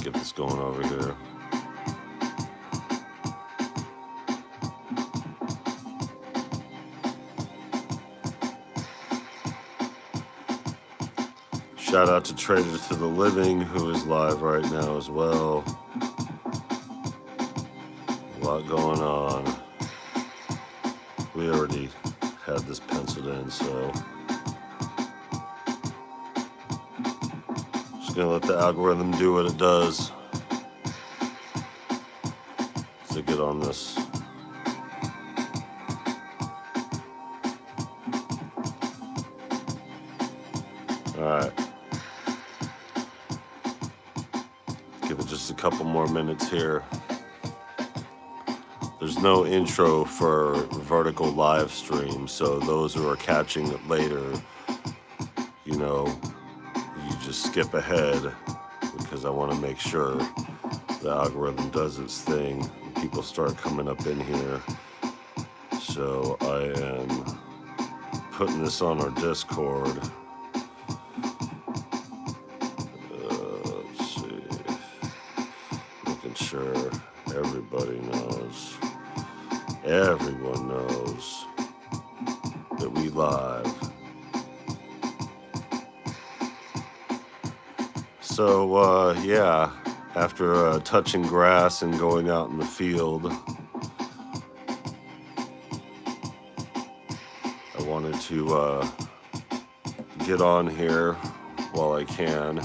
get this going over here. Shout out to Traders to the Living, who is live right now as well. A lot going on. We already had this penciled in, so just gonna let the algorithm do what it does to get on this. All right. Give it just a couple more minutes here. There's no intro for vertical live stream, so those who are catching it later, you just skip ahead because I want to make sure the algorithm does its thing and people start coming up in here. So I am putting this on our Discord. Let's see. Making sure everybody knows. Everyone knows that we live. So, yeah, after touching grass and going out in the field, I wanted to get on here while I can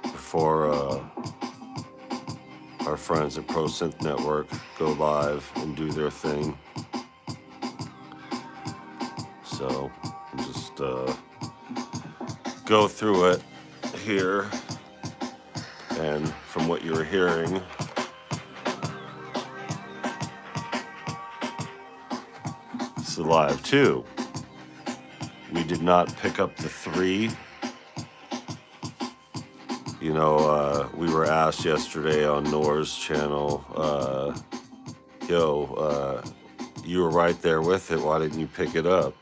before our friends at Pro Synth Network go live and do their thing. So just go through it here, and from what you're hearing, it's live too. We did not pick up the 3. We were asked yesterday on Noor's channel, you were right there with it, why didn't you pick it up?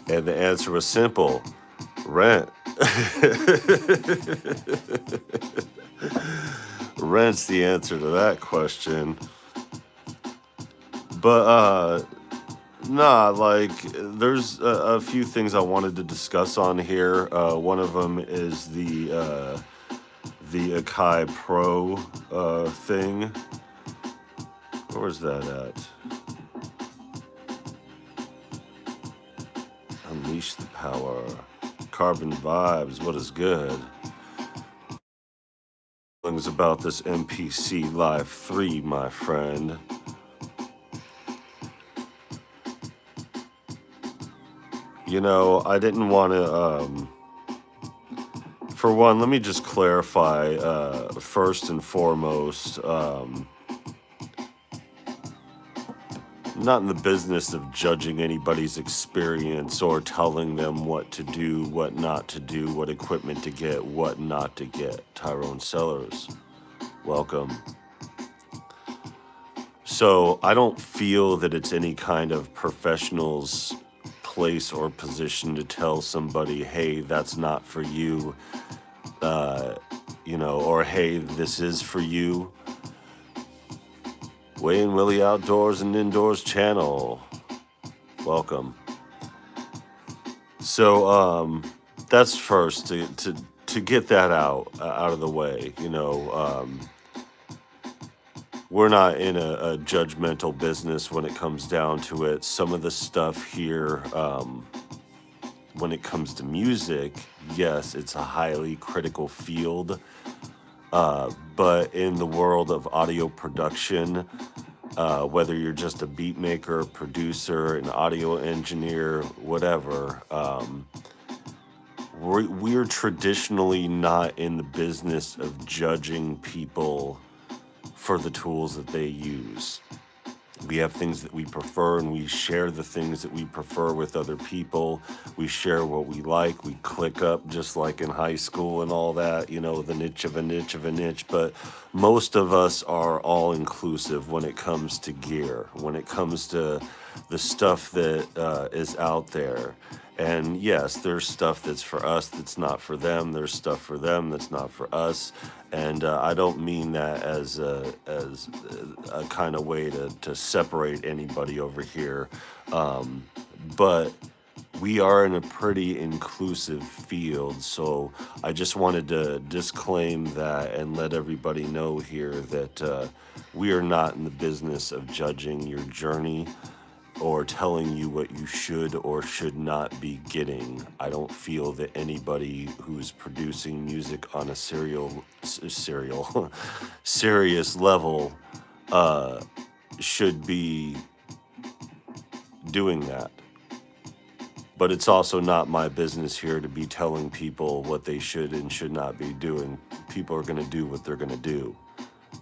And the answer was simple: rent. Rent's the answer to that question. But there's a few things I wanted to discuss on here. One of them is the Akai Pro thing. Where's that at? Unleash the power. Carbon vibes. What is good? Things about this MPC Live 3, my friend. I didn't want to, for one, let me just clarify, first and foremost, not in the business of judging anybody's experience or telling them what to do, what not to do, what equipment to get, what not to get. Tyrone Sellers, welcome. So I don't feel that it's any kind of professional's place or position to tell somebody, hey, that's not for you, or hey, this is for you. Wayne Willie Outdoors and Indoors channel, welcome. So that's first to get that out of the way. We're not in a judgmental business when it comes down to it. Some of the stuff here, when it comes to music, yes, it's a highly critical field. But in the world of audio production, whether you're just a beat maker, producer, an audio engineer, whatever, we're traditionally not in the business of judging people for the tools that they use. We have things that we prefer, and we share the things that we prefer with other people. We share what we like. We click up just like in high school and all that, the niche of a niche of a niche. But most of us are all inclusive when it comes to gear, when it comes to the stuff that is out there. And yes, there's stuff that's for us that's not for them. There's stuff for them that's not for us. And I don't mean that as a kind of way to separate anybody over here. Um, but we are in a pretty inclusive field. So I just wanted to disclaim that and let everybody know here that we are not in the business of judging your journey or telling you what you should or should not be getting. I don't feel that anybody who's producing music on a serious level uh, should be doing that. But it's also not my business here to be telling people what they should and should not be doing. People are going to do what they're going to do.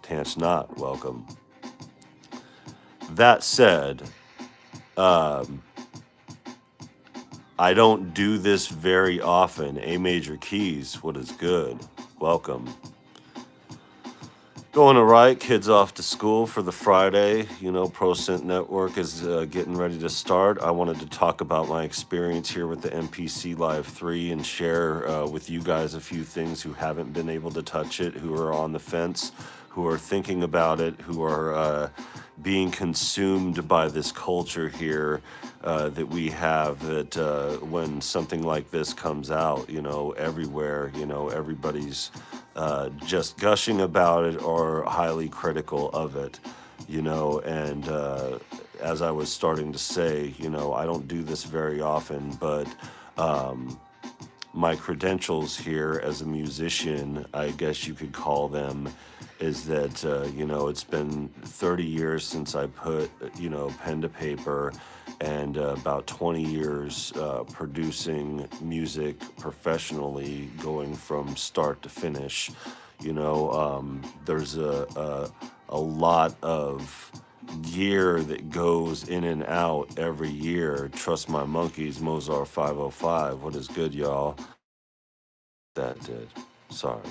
Tance not, welcome. That said, um, I don't do this very often. A major keys, what is good? Welcome. Going all right. Kids off to school for the Friday. You know, ProCent Network is getting ready to start. I wanted to talk about my experience here with the MPC Live 3 and share with you guys a few things who haven't been able to touch it, who are on the fence, who are thinking about it, who are being consumed by this culture here that we have, that when something like this comes out, you know, everywhere, you know, everybody's just gushing about it or highly critical of it, you know. And as I was starting to say, you know, I don't do this very often, but my credentials here as a musician, I guess you could call them, is that, you know, it's been 30 years since I put, you know, pen to paper, and about 20 years producing music professionally, going from start to finish. You know, there's a lot of gear that goes in and out every year. Trust my monkeys, Mozart 505. What is good, y'all? That did. Sorry.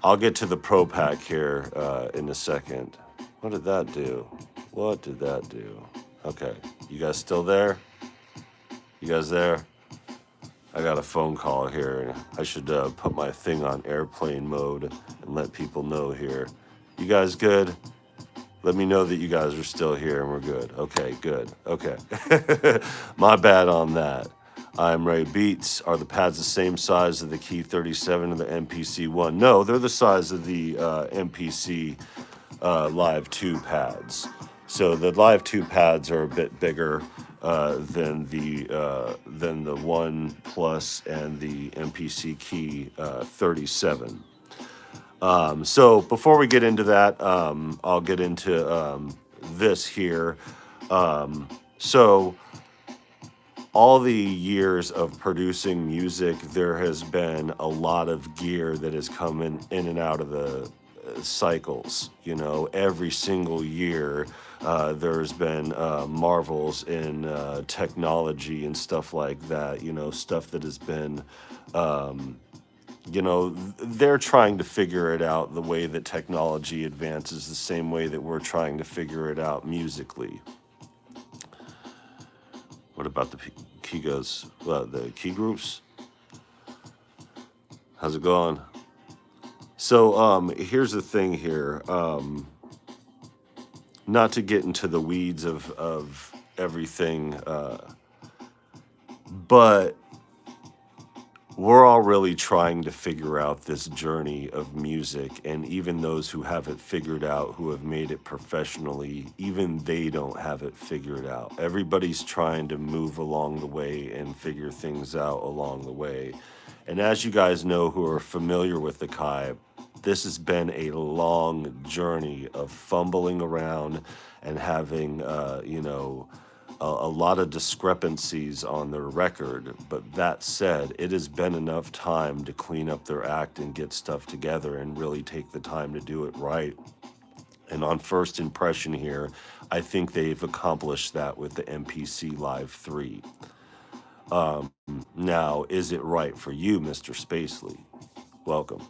I'll get to the Pro Pack here in a second. What did that do? What did that do? Okay. You guys still there? You guys there? I got a phone call here. I should put my thing on airplane mode and let people know here. You guys good? Let me know that you guys are still here and we're good. Okay, good. Okay. My bad on that. I'm Ray Beats. Are the pads the same size of the Key 37 and the MPC 1? No, they're the size of the MPC Live 2 pads. So the Live 2 pads are a bit bigger than the 1 Plus and the MPC Key 37. So before we get into that, I'll get into this here. So all the years of producing music, there has been a lot of gear that has come in and out of the cycles. You know, every single year, there's been marvels in technology and stuff like that. You know, stuff that has been you know, they're trying to figure it out the way that technology advances, the same way that we're trying to figure it out musically. What about the the key groups? How's it going? So here's the thing here. Not to get into the weeds of everything, but we're all really trying to figure out this journey of music, and even those who have it figured out, who have made it professionally, even they don't have it figured out. Everybody's trying to move along the way and figure things out along the way. And as you guys know who are familiar with the Kai, this has been a long journey of fumbling around and having, you know, a lot of discrepancies on their record. But that said, it has been enough time to clean up their act and get stuff together and really take the time to do it right. And on first impression here, I think they've accomplished that with the MPC Live 3. Now, is it right for you, Mr. Spacely? Welcome.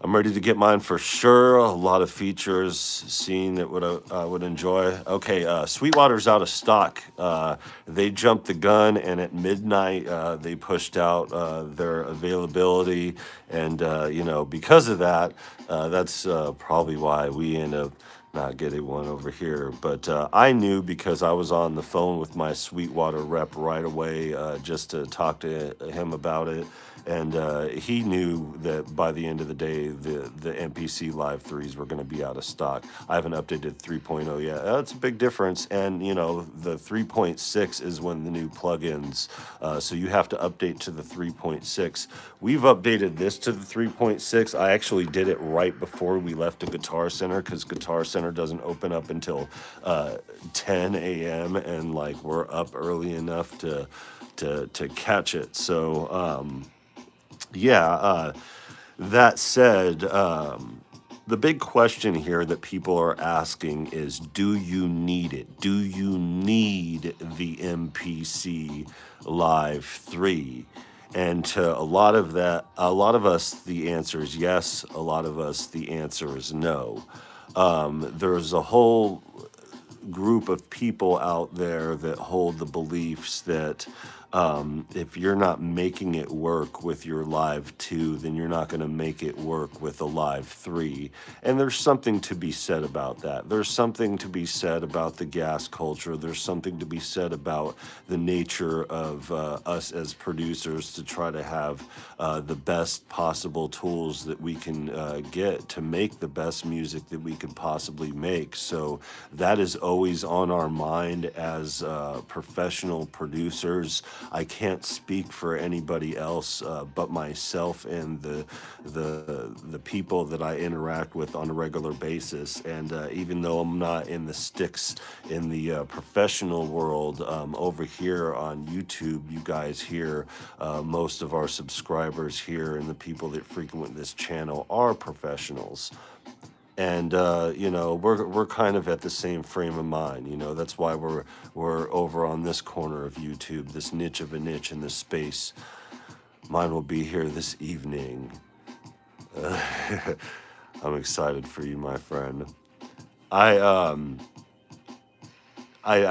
I'm ready to get mine for sure. A lot of features, seeing that what I would enjoy. Okay, Sweetwater's out of stock. They jumped the gun, and at midnight they pushed out their availability, and because of that, that's probably why we end up not getting one over here. But I knew because I was on the phone with my Sweetwater rep right away just to talk to him about it. And he knew that by the end of the day, the MPC Live 3s were going to be out of stock. I haven't updated 3.0 yet. That's a big difference. And, the 3.6 is when the new plugins, so you have to update to the 3.6. We've updated this to the 3.6. I actually did it right before we left a Guitar Center because Guitar Center doesn't open up until 10 a.m. and we're up early enough to catch it. So that said, the big question here that people are asking is, do you need it? Do you need the MPC Live 3? And to a lot of us, the answer is yes. A lot of us, the answer is no. There's a whole group of people out there that hold the beliefs that if you're not making it work with your Live 2, then you're not going to make it work with a Live 3. And there's something to be said about that. There's something to be said about the gas culture. There's something to be said about the nature of us as producers to try to have the best possible tools that we can get to make the best music that we could possibly make. So that is always on our mind as professional producers. I can't speak for anybody else but myself and the people that I interact with on a regular basis. And even though I'm not in the sticks in the professional world, over here on YouTube, you guys here, most of our subscribers here and the people that frequent this channel are professionals. And we're kind of at the same frame of mind. That's why we're over on this corner of YouTube, this niche of a niche in this space. Mine will be here this evening. I'm excited for you, my friend. I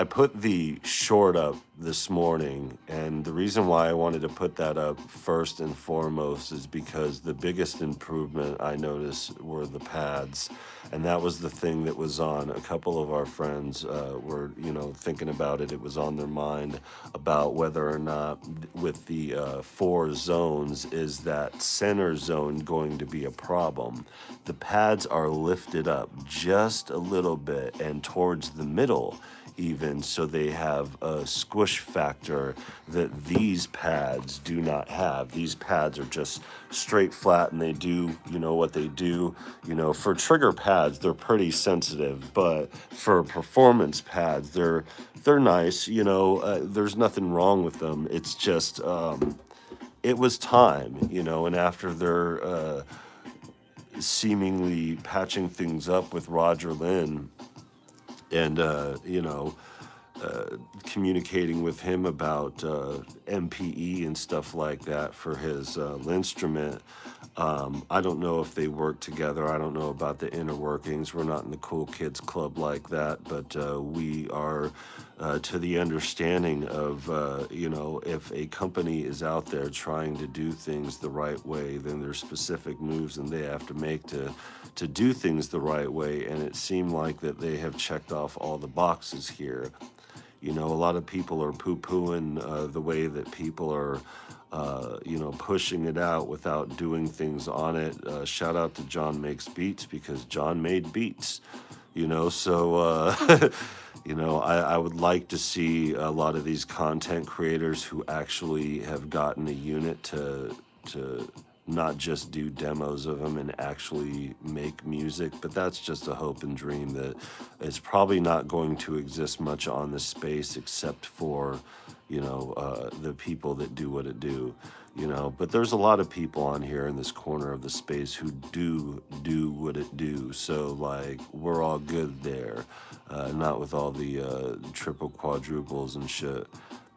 put the short up this morning, and the reason why I wanted to put that up first and foremost is because the biggest improvement I noticed were the pads, and that was the thing that was on a couple of our friends were thinking about it. It was on their mind about whether or not with the 4 zones is that center zone going to be a problem. The pads are lifted up just a little bit and towards the middle even, so they have a squish factor that these pads do not have. These pads are just straight flat, and they do what they do. For trigger pads, they're pretty sensitive, but for performance pads, they're nice. There's nothing wrong with them. It's just it was time, and after they're seemingly patching things up with Roger Lynn and communicating with him about MPE and stuff like that for his instrument. I don't know if they work together. I don't know about the inner workings. We're not in the cool kids club like that, but we are to the understanding of, if a company is out there trying to do things the right way, then there's specific moves and they have to make to do things the right way. And it seemed like that they have checked off all the boxes here. A lot of people are poo-pooing the way that people are, pushing it out without doing things on it. Shout out to John Makes Beats, because John made beats, so, I would like to see a lot of these content creators who actually have gotten a unit to not just do demos of them and actually make music. But that's just a hope and dream that is probably not going to exist much on this space, except for the people that do what it do. But there's a lot of people on here in this corner of the space who do what it do. So we're all good there, not with all the triple quadruples and shit.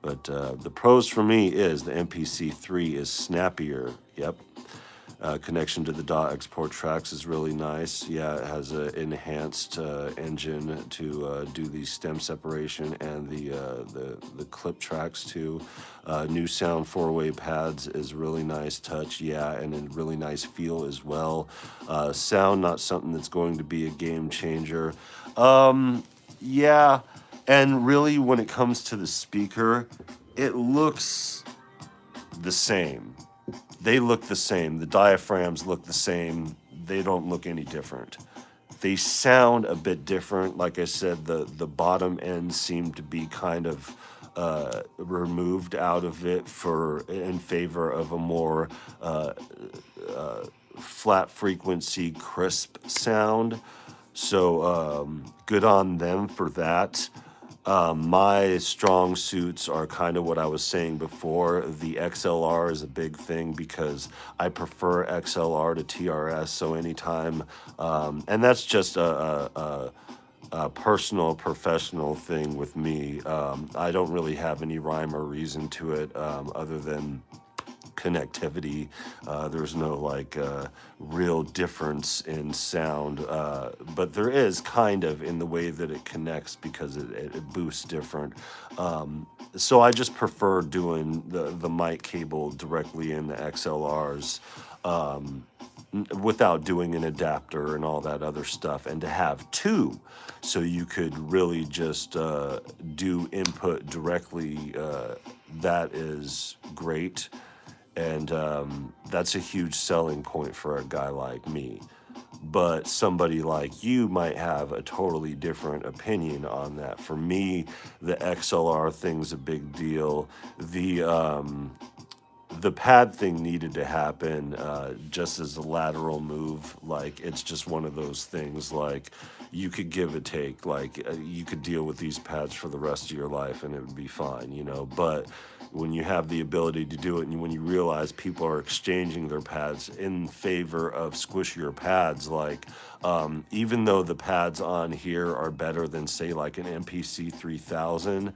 But the pros for me is the MPC 3 is snappier. Yep. Connection to the DAW export tracks is really nice. Yeah, it has an enhanced engine to do the stem separation and the clip tracks too. New sound four-way pads is really nice touch. Yeah, and a really nice feel as well. Sound, not something that's going to be a game changer. Yeah, and really when it comes to the speaker, it looks the same. They look the same. The diaphragms look the same. They don't look any different. They sound a bit different. Like I said, the bottom end seemed to be kind of removed out of it for in favor of a more flat frequency, crisp sound. So good on them for that. My strong suits are kind of what I was saying before. The XLR is a big thing because I prefer XLR to TRS. So anytime, and that's just a personal, professional thing with me. I don't really have any rhyme or reason to it other than connectivity. There's no like real difference in sound, but there is kind of in the way that it connects because it boosts different. So I just prefer doing the mic cable directly in the XLRs without doing an adapter and all that other stuff, and to have two so you could really just do input directly. That is great. And that's a huge selling point for a guy like me. But somebody like you might have a totally different opinion on that. For me, the XLR thing's a big deal. The pad thing needed to happen just as a lateral move. Like, it's just one of those things, like, you could give a take. Like, you could deal with these pads for the rest of your life and it would be fine, you know? But when you have the ability to do it and when you realize people are exchanging their pads in favor of squishier pads, like, even though the pads on here are better than, say, like an MPC 3000,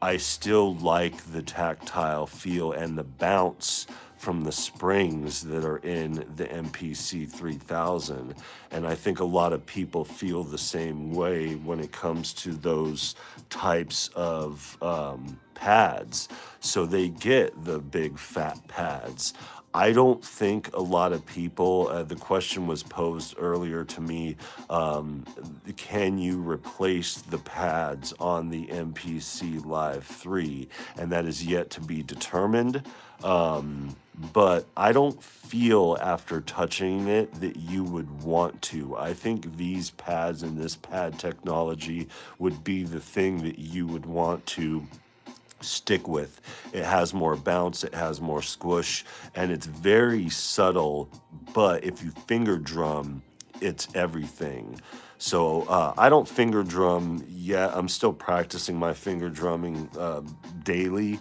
I still like the tactile feel and the bounce from the springs that are in the MPC 3000. And I think a lot of people feel the same way when it comes to those types of pads. So they get the big fat pads. I don't think a lot of people, the question was posed earlier to me, can you replace the pads on the MPC Live 3? And that is yet to be determined. But I don't feel after touching it that you would want to. I think these pads and this pad technology would be the thing that you would want to stick with. It has more bounce, it has more squish, and it's very subtle, but if you finger drum, it's everything. So I don't finger drum yet. I'm still practicing my finger drumming daily,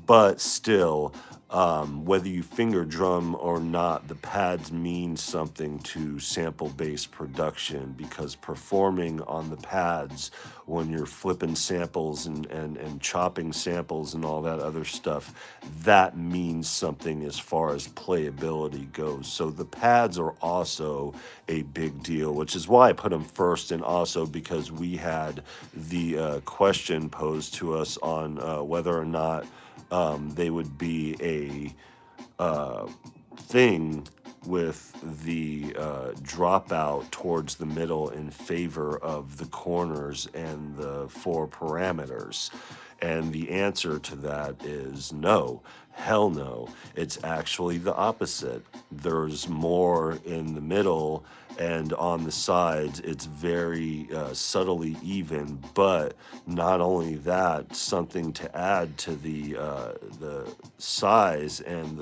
but still, whether you finger drum or not, the pads mean something to sample-based production, because performing on the pads when you're flipping samples and chopping samples and all that other stuff, that means something as far as playability goes. So the pads are also a big deal, which is why I put them first, and also because we had the question posed to us on whether or not they would be a thing with the dropout towards the middle in favor of the corners and the four parameters. And the answer to that is no. Hell no. It's actually the opposite. There's more in the middle, and on the sides it's very subtly even. But not only that, something to add to the size and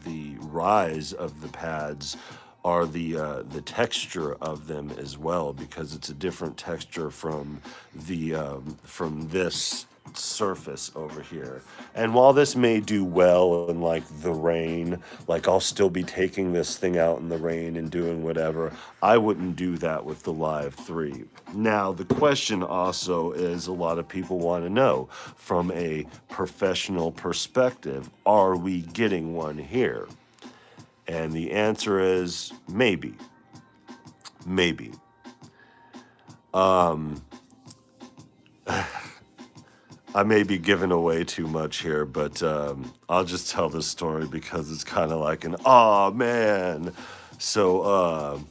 the rise of the pads are the texture of them as well, because it's a different texture from this surface over here. And while this may do well in like the rain, like I'll still be taking this thing out in the rain and doing whatever, I wouldn't do that with the Live 3. Now the question also is, a lot of people want to know from a professional perspective, are we getting one here? And the answer is maybe. Maybe. I may be giving away too much here, but I'll just tell this story because it's kind of like an aw man. So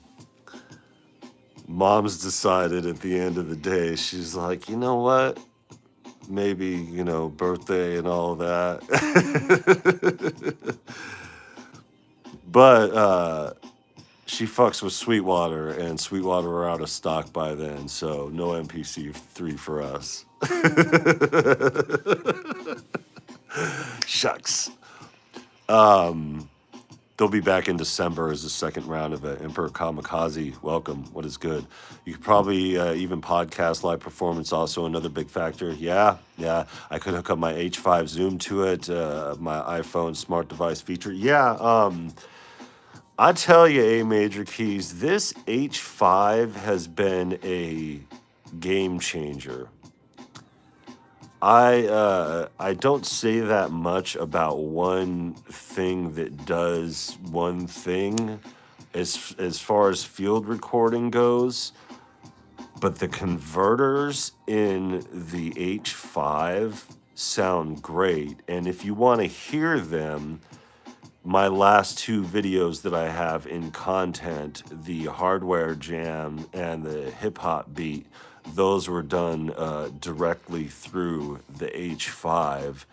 mom's decided at the end of the day, she's like, you know what? Maybe, birthday and all that. But she fucks with Sweetwater, and Sweetwater are out of stock by then, so no MPC 3 for us. Shucks. They'll be back in December as the second round of it. Emperor Kamikaze, welcome. What is good? You could probably even podcast live performance, also another big factor. Yeah. I could hook up my H5 Zoom to it, my iPhone smart device feature. Yeah. I tell you, A Major Keys, this H5 has been a game changer. I don't say that much about one thing that does one thing as far as field recording goes, but the converters in the H5 sound great. And if you want to hear them, my last two videos that I have in content, the hardware jam and the hip hop beat, those were done directly through the H5.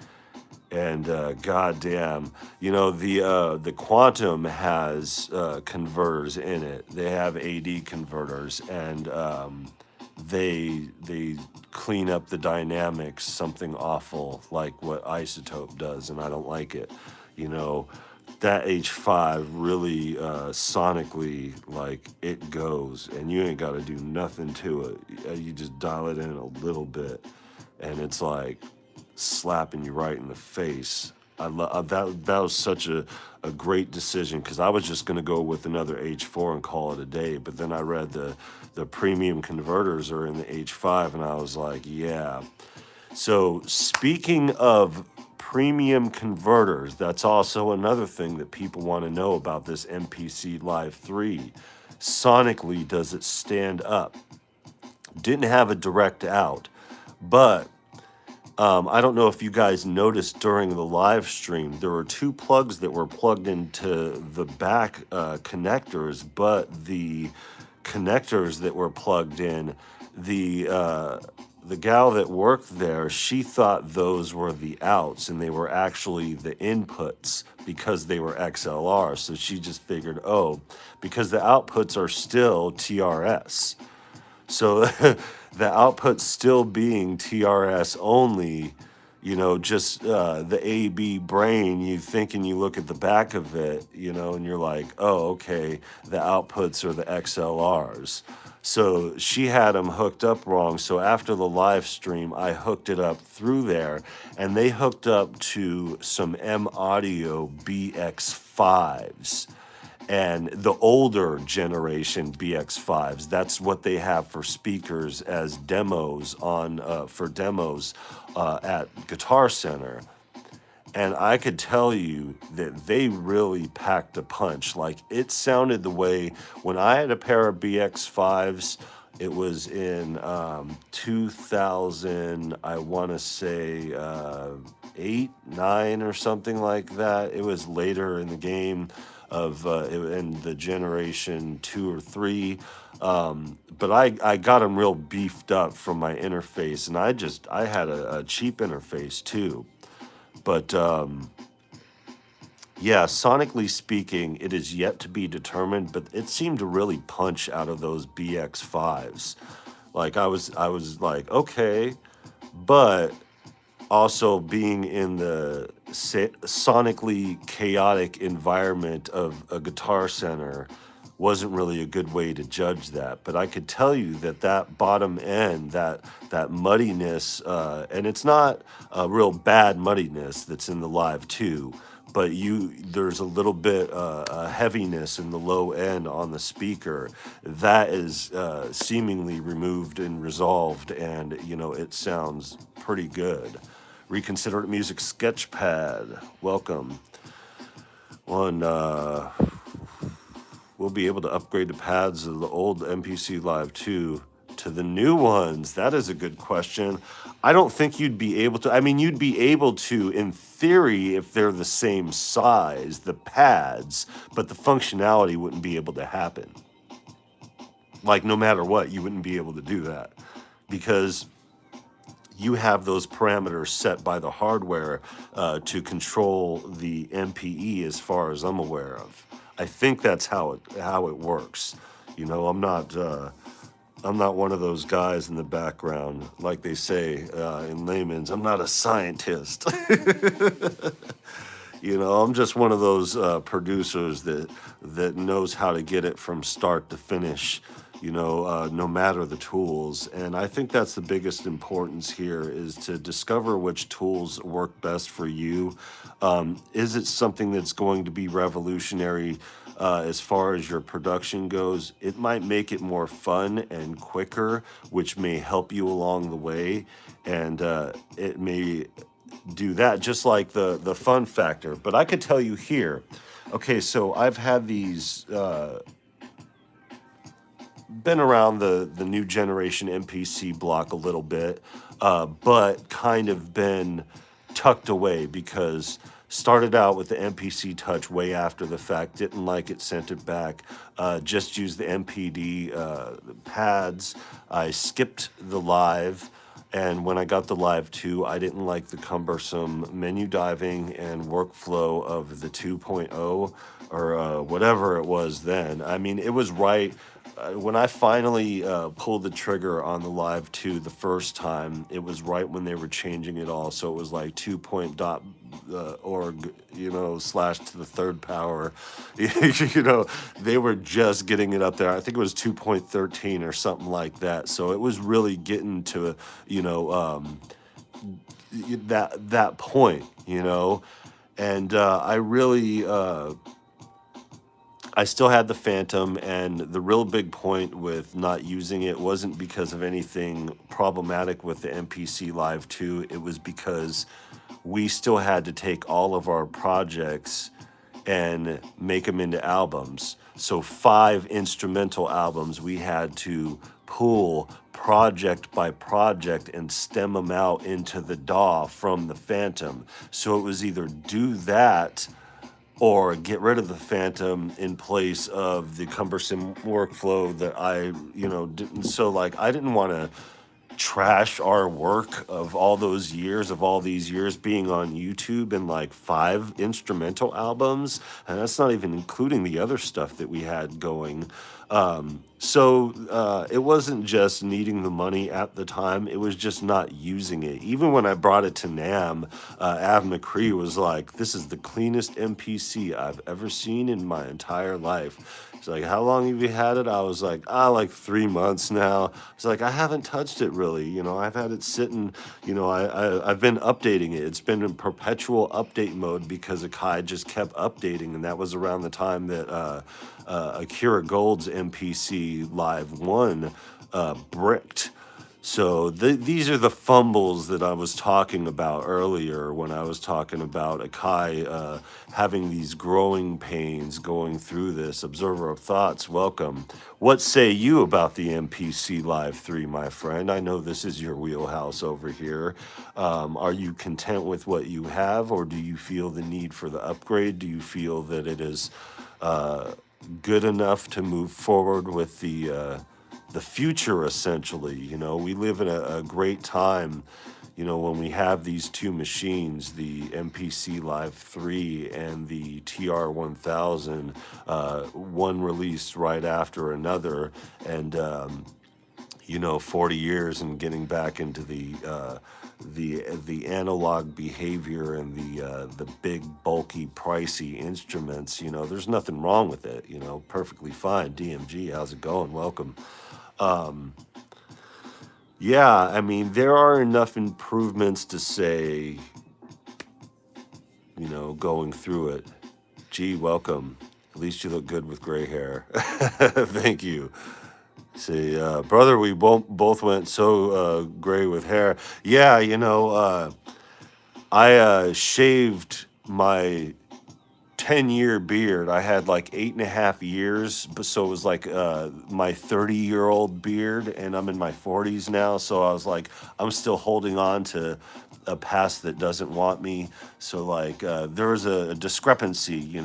And goddamn, the Quantum has converters in it. They have AD converters, and they clean up the dynamics something awful like what Isotope does, and I don't like it. That H5 really sonically, like, it goes, and you ain't got to do nothing to it. You just dial it in a little bit, and it's like slapping you right in the face. I love that was such a great decision, because I was just going to go with another H4 and call it a day, but then I read the premium converters are in the H5, and I was like, yeah. So speaking of premium converters, that's also another thing that people want to know about this MPC Live 3. Sonically, does it stand up? Didn't have a direct out, but I don't know if you guys noticed during the live stream, there were two plugs that were plugged into the back connectors, but the connectors that were plugged in, the gal that worked there, she thought those were the outs, and they were actually the inputs because they were XLR. So she just figured, because the outputs are still TRS. So the output still being TRS only, just the AB brain, you think, and you look at the back of it, and you're like, oh, okay, the outputs are the XLRs. So she had them hooked up wrong. So after the live stream, I hooked it up through there, and they hooked up to some M Audio BX5s. And the older generation BX5s, that's what they have for speakers as demos at Guitar Center. And I could tell you that they really packed a punch. Like, it sounded the way when I had a pair of BX5s, it was in 2000, I want to say 8, 9 or something like that. It was later in the game in the generation 2 or 3. But I got them real beefed up from my interface, and I had a cheap interface too. But yeah, sonically speaking, it is yet to be determined, but it seemed to really punch out of those BX5s. Like, I was like, okay, but also being in the sonically chaotic environment of a Guitar Center wasn't really a good way to judge that. But I could tell you that bottom end, that muddiness, and it's not a real bad muddiness that's in the Live 2, but there's a little bit heaviness in the low end on the speaker that is seemingly removed and resolved, and it sounds pretty good. Reconsiderate Music Sketchpad, welcome. we'll be able to upgrade the pads of the old MPC Live 2 to the new ones? That is a good question. I don't think you'd be able to. I mean, you'd be able to in theory if they're the same size, the pads, but the functionality wouldn't be able to happen. Like, no matter what, you wouldn't be able to do that because you have those parameters set by the hardware to control the MPE as far as I'm aware of. I think that's how it works. You know, I'm not one of those guys in the background, like they say in layman's. I'm not a scientist. You know, I'm just one of those producers that knows how to get it from start to finish, you know, no matter the tools. And I think that's the biggest importance here is to discover which tools work best for you. Is it something that's going to be revolutionary as far as your production goes? It might make it more fun and quicker, which may help you along the way. And it may do that, just like the fun factor. But I could tell you here, okay, so I've had these been around the new generation MPC block a little bit, but kind of been tucked away because started out with the MPC Touch way after the fact, didn't like it, sent it back, just used the MPD pads. I skipped the Live. And when I got the Live 2, I didn't like the cumbersome menu diving and workflow of the 2.0 or whatever it was then. I mean, it was right. When I finally pulled the trigger on the Live 2 the first time, it was right when they were changing it all. So it was like 2.org, you know, slash to the third power. You know, they were just getting it up there. I think it was 2.13 or something like that. So it was really getting to, you know, that point, you know. And I really... I still had the Phantom, and the real big point with not using it wasn't because of anything problematic with the MPC Live 2. It was because we still had to take all of our projects and make them into albums. So 5 instrumental albums we had to pull project by project and stem them out into the DAW from the Phantom. So it was either do that or get rid of the Phantom in place of the cumbersome workflow that I, you know, didn't. So like, I didn't want to trash our work of all these years being on YouTube and like 5 instrumental albums. And that's not even including the other stuff that we had going. So it wasn't just needing the money at the time. It was just not using it. Even when I brought it to NAMM, Av McCree was like, this is the cleanest MPC I've ever seen in my entire life. He's like, how long have you had it? I was like, like 3 months now. It's like, I haven't touched it really. You know, I've had it sitting, you know, I've been updating it. It's been in perpetual update mode because Akai just kept updating. And that was around the time that Akira Gold's MPC Live 1 bricked. So these are the fumbles that I was talking about earlier when I was talking about Akai having these growing pains going through this. Observer of Thoughts, welcome. What say you about the MPC Live 3, my friend? I know this is your wheelhouse over here. Are you content with what you have, or do you feel the need for the upgrade? Do you feel that it is good enough to move forward with the future, essentially? You know, we live in a great time, you know, when we have these 2 machines, the MPC Live 3 and the TR-1000, one released right after another, and you know, 40 years and getting back into the analog behavior and the big, bulky, pricey instruments. You know, there's nothing wrong with it. You know, perfectly fine. DMG, how's it going? Welcome. Yeah, I mean, there are enough improvements to say, you know, going through it. Gee, welcome. At least you look good with gray hair. Thank you. See, brother, we both went so gray with hair. Yeah, you know, I shaved my 10-year beard. I had like 8.5 years, but so it was like my 30-year-old beard, and I'm in my 40s now. So I was like, I'm still holding on to a past that doesn't want me. So like there was a discrepancy,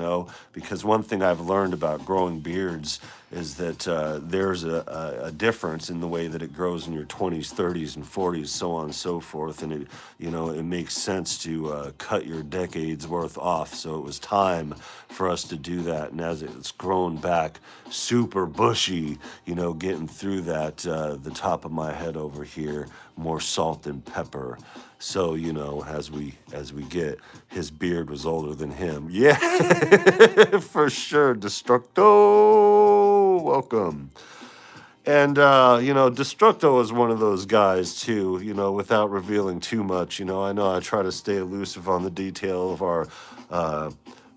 because one thing I've learned about growing beards is that there's a difference in the way that it grows in your 20s, 30s, and 40s, so on and so forth. And it makes sense to cut your decades worth off. So it was time for us to do that. And as it's grown back super bushy, getting through that, the top of my head over here, more salt and pepper. So, as we get, his beard was older than him. Yeah, for sure. Destructo, welcome. And, Destructo is one of those guys, too, without revealing too much. I know I try to stay elusive on the detail of our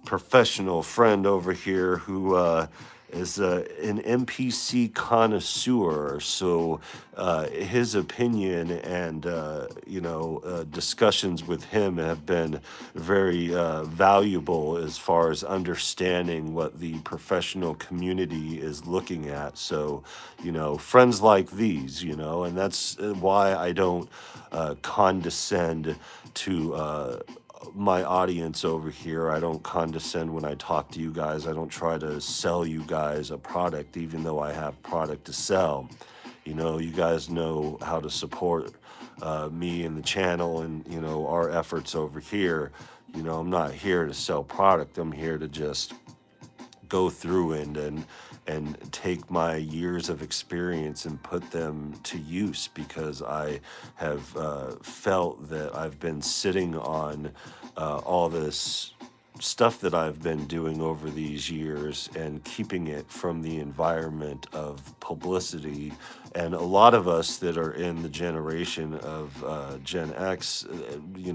professional friend over here who is an MPC connoisseur. So his opinion and, discussions with him have been very valuable as far as understanding what the professional community is looking at. So, friends like these, and that's why I don't condescend to my audience over here. I don't condescend when I talk to you guys. I don't try to sell you guys a product, even though I have product to sell. You guys know how to support me and the channel and, our efforts over here. I'm not here to sell product. I'm here to just go through and take my years of experience and put them to use, because I have felt that I've been sitting on all this stuff that I've been doing over these years and keeping it from the environment of publicity. And a lot of us that are in the generation of Gen X,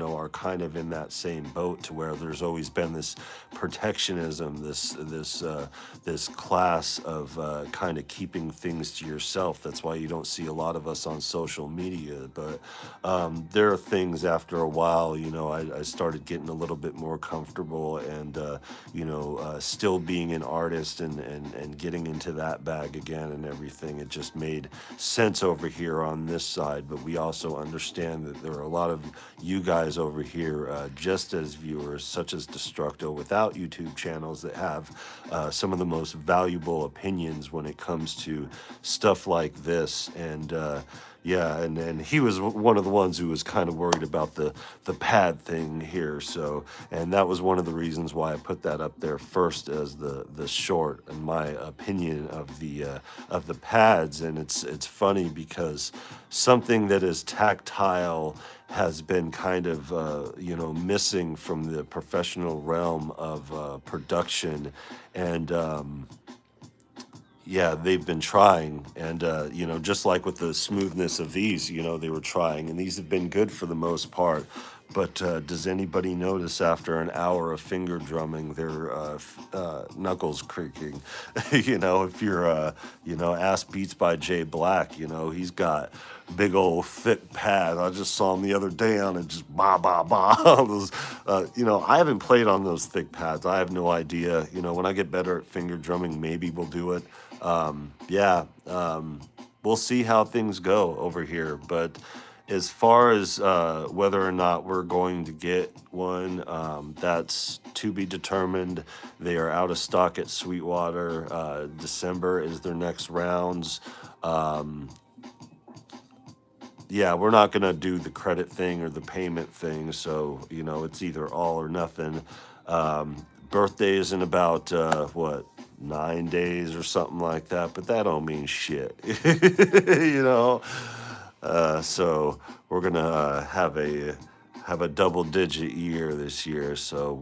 are kind of in that same boat, to where there's always been this protectionism, this class of kind of keeping things to yourself. That's why you don't see a lot of us on social media. But there are things after a while, I started getting a little bit more comfortable and, still being an artist and getting into that bag again and everything. It just made sense over here on this side. But we also understand that there are a lot of you guys over here, just as viewers, such as Destructo, without YouTube channels, that have some of the most valuable opinions when it comes to stuff like this. And yeah, and he was one of the ones who was kind of worried about the pad thing here. So, and that was one of the reasons why I put that up there first as the short, in my opinion, of the pads. And it's funny because something that is tactile has been kind of missing from the professional realm of production. And yeah, they've been trying, and just like with the smoothness of these, they were trying, and these have been good for the most part. But does anybody notice after an hour of finger drumming their knuckles creaking? If you're Ass Beats by Jay Black, he's got big old thick pad. I just saw him the other day on it, just ba ba ba. Those, I haven't played on those thick pads. I have no idea. When I get better at finger drumming, maybe we'll do it. We'll see how things go over here. But as far as whether or not we're going to get one, that's to be determined. They are out of stock at Sweetwater. December is their next rounds. Yeah, we're not going to do the credit thing or the payment thing. So, it's either all or nothing. Birthday is in about, 9 days or something like that. But that don't mean shit, So we're going to have a double-digit year this year. So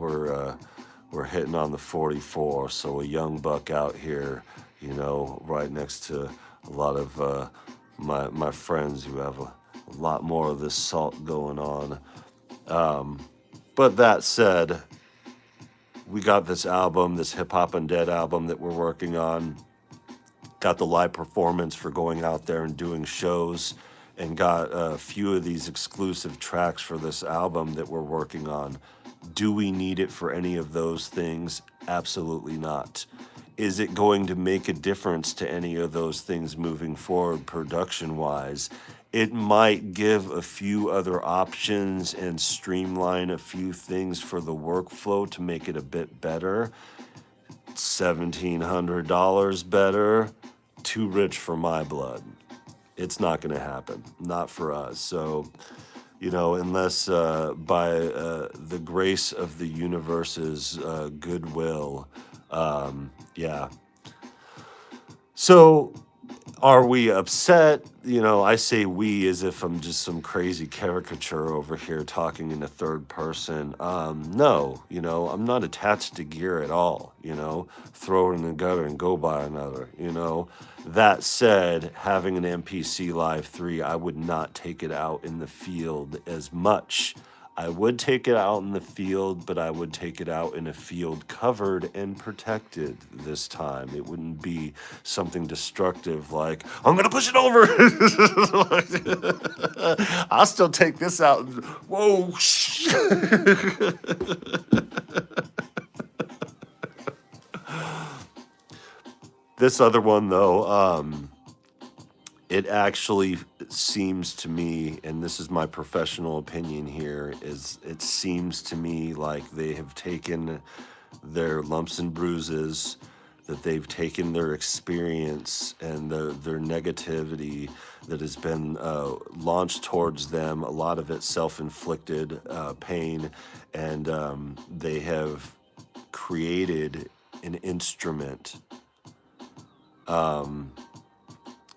we're hitting on the 44. So a young buck out here, right next to a lot of my friends who have a lot more of this salt going on. But that said, we got this album, this Hip Hop Undead album that we're working on. Got the live performance for going out there and doing shows, and got a few of these exclusive tracks for this album that we're working on. Do we need it for any of those things? Absolutely not. Is it going to make a difference to any of those things moving forward production wise? It might give a few other options and streamline a few things for the workflow to make it a bit better. $1,700 better, too rich for my blood. It's not going to happen, not for us. So, unless by the grace of the universe's goodwill, yeah. So, are we upset? I say we as if I'm just some crazy caricature over here talking in the third person. No, I'm not attached to gear at all, throw it in the gutter and go buy another. That said, having an MPC Live 3, I would not take it out in the field as much. I would take it out in the field, but I would take it out in a field covered and protected this time. It wouldn't be something destructive like, I'm going to push it over. I'll still take this out. Whoa. This other one, though, it actually seems to me, and this is my professional opinion here, is it seems to me like they have taken their lumps and bruises, that they've taken their experience and their negativity that has been launched towards them, a lot of it self-inflicted pain, and they have created an instrument.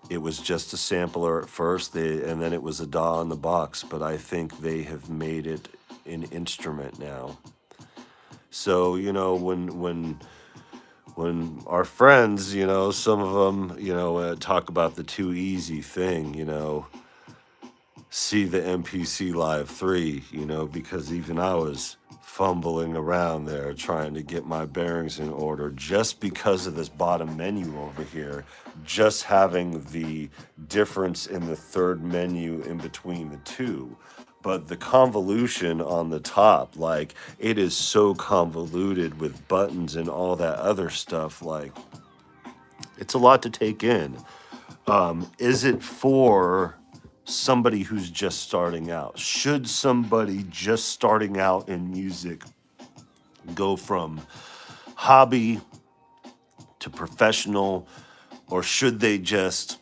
It was just a sampler at first, and then it was a DAW in the box, but I think they have made it an instrument now. So, when our friends, some of them, talk about the too easy thing, see the MPC Live 3, because even I was fumbling around there trying to get my bearings in order just because of this bottom menu over here, just having the difference in the third menu in between the two. But the convolution on the top, like, it is so convoluted with buttons and all that other stuff, like, it's a lot to take in. Is it for somebody who's just starting out? Should somebody just starting out in music go from hobby to professional, or should they just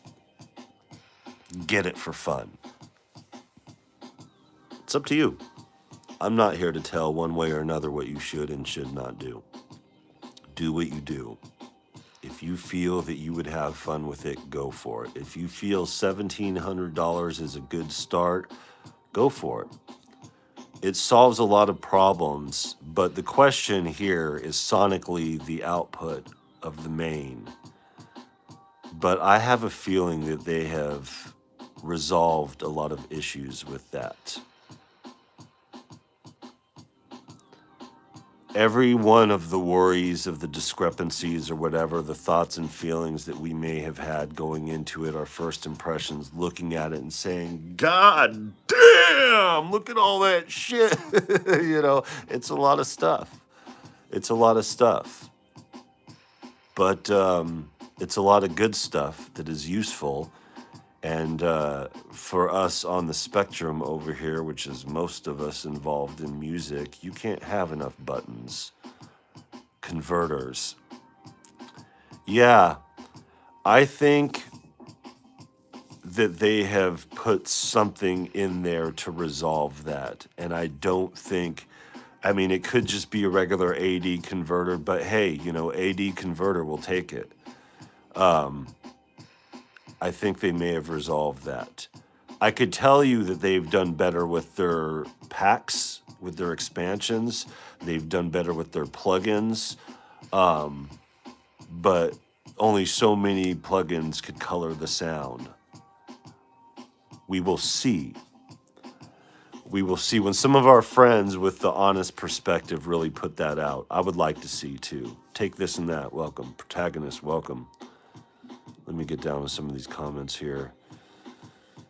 get it for fun? It's up to you. I'm not here to tell one way or another what you should and should not do. Do what you do. If you feel that you would have fun with it, go for it. If you feel $1,700 is a good start, go for it. It solves a lot of problems, but the question here is sonically the output of the main. But I have a feeling that they have resolved a lot of issues with that. Every one of the worries of the discrepancies or whatever, the thoughts and feelings that we may have had going into it, our first impressions, looking at it and saying, God damn, look at all that shit. It's a lot of stuff. It's a lot of stuff. But it's a lot of good stuff that is useful. And for us on the spectrum over here, which is most of us involved in music, you can't have enough buttons. Converters. Yeah, I think that they have put something in there to resolve that. And I don't think, it could just be a regular AD converter, but hey, AD converter will take it. I think they may have resolved that. I could tell you that they've done better with their packs, with their expansions. They've done better with their plugins. But only so many plugins could color the sound. We will see. We will see when some of our friends with the honest perspective really put that out. I would like to see too. Take this and that. Welcome. Protagonist, welcome. Let me get down with some of these comments here.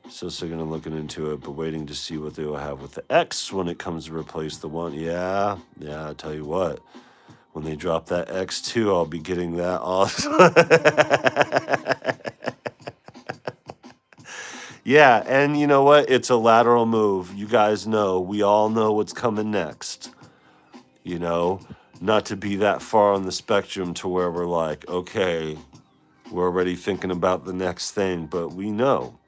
So going to looking into it, but waiting to see what they will have with the X when it comes to replace the one. Yeah, I tell you what. When they drop that X2, I'll be getting that also. Yeah, and you know what? It's a lateral move. You guys know, we all know what's coming next. You know, not to be that far on the spectrum to where we're like, okay, we're already thinking about the next thing, but we know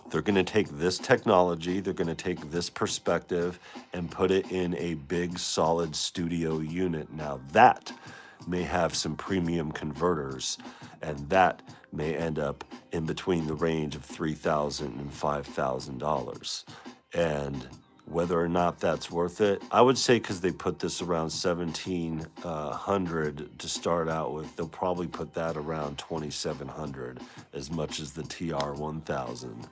they're going to take this technology, they're going to take this perspective and put it in a big, solid studio unit. Now, that may have some premium converters, and that may end up in between the range of $3,000 and $5,000. And whether or not that's worth it, I would say because they put this around 1,700 to start out with, they'll probably put that around 2,700, as much as the TR1000.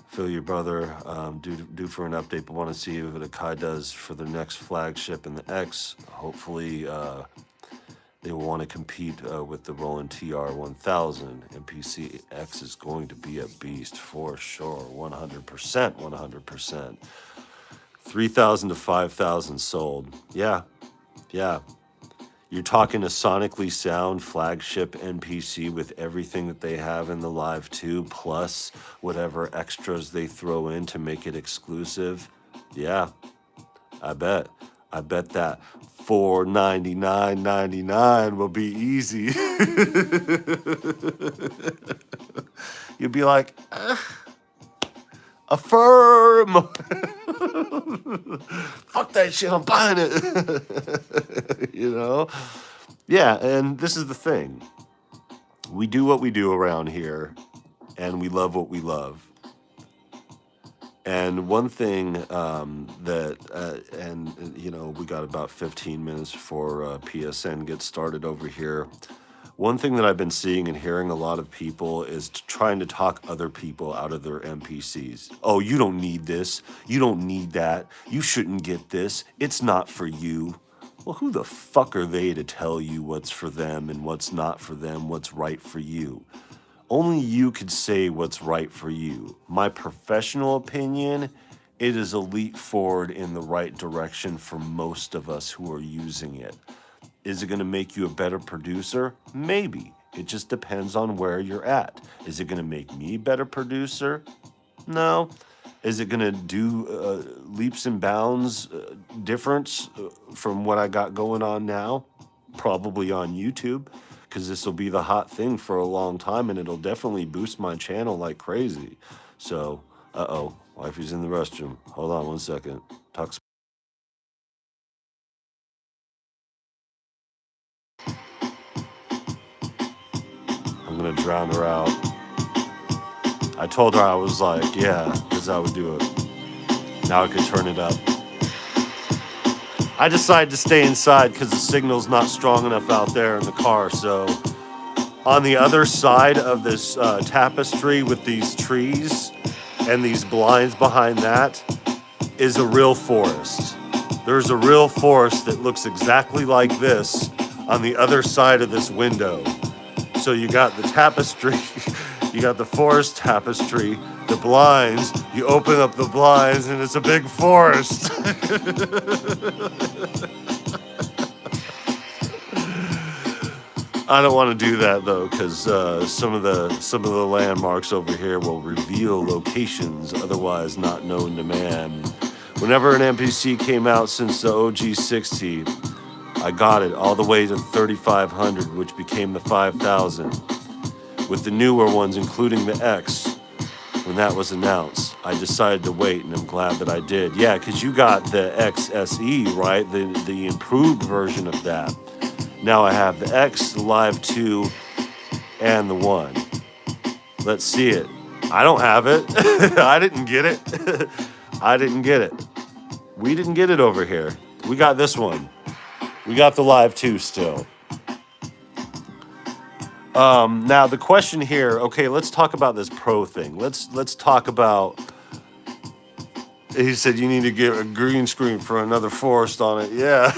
Phil, your brother, due for an update, but want to see what Akai does for their next flagship in the X. Hopefully, they will want to compete with the Roland TR1000. MPC X is going to be a beast for sure, 100%, 100%. 3,000 to 5,000 sold. Yeah. You're talking a sonically sound flagship NPC with everything that they have in the Live 2, plus whatever extras they throw in to make it exclusive. Yeah, I bet that $499.99 will be easy. You'll be like, affirm. Fuck that shit, I'm buying it. You know? Yeah, and this is the thing. We do what we do around here, and we love what we love. And one thing we got about 15 minutes before PSN gets started over here. One thing that I've been seeing and hearing a lot of people is trying to talk other people out of their MPCs. Oh, you don't need this. You don't need that. You shouldn't get this. It's not for you. Well, who the fuck are they to tell you what's for them and what's not for them, what's right for you? Only you could say what's right for you. My professional opinion, it is a leap forward in the right direction for most of us who are using it. Is it going to make you a better producer? Maybe. It just depends on where you're at. Is it going to make me a better producer? No. Is it going to do leaps and bounds difference from what I got going on now? Probably on YouTube, because this will be the hot thing for a long time, and it'll definitely boost my channel like crazy. So, wifey's in the restroom. Hold on one second. Talk. I'm gonna drown her out. I told her I was like, yeah, because I would do it. Now I could turn it up. I decided to stay inside because the signal's not strong enough out there in the car. So on the other side of this tapestry with these trees and these blinds behind that is a real forest. There's a real forest that looks exactly like this on the other side of this window. So you got the tapestry, you got the forest tapestry, the blinds, you open up the blinds and it's a big forest. I don't want to do that though, because some of the landmarks over here will reveal locations otherwise not known to man. Whenever an NPC came out since the OG60, I got it all the way to 3,500, which became the 5,000. With the newer ones, including the X, when that was announced, I decided to wait, and I'm glad that I did. Yeah, because you got the XSE, right? The improved version of that. Now I have the X, the Live 2, and the 1. Let's see it. I don't have it. I didn't get it. I didn't get it. We didn't get it over here. We got this one. We got the Live 2 still. Now the question here, okay, let's talk about this Pro thing. Let's talk about, he said you need to get a green screen for another forest on it. Yeah,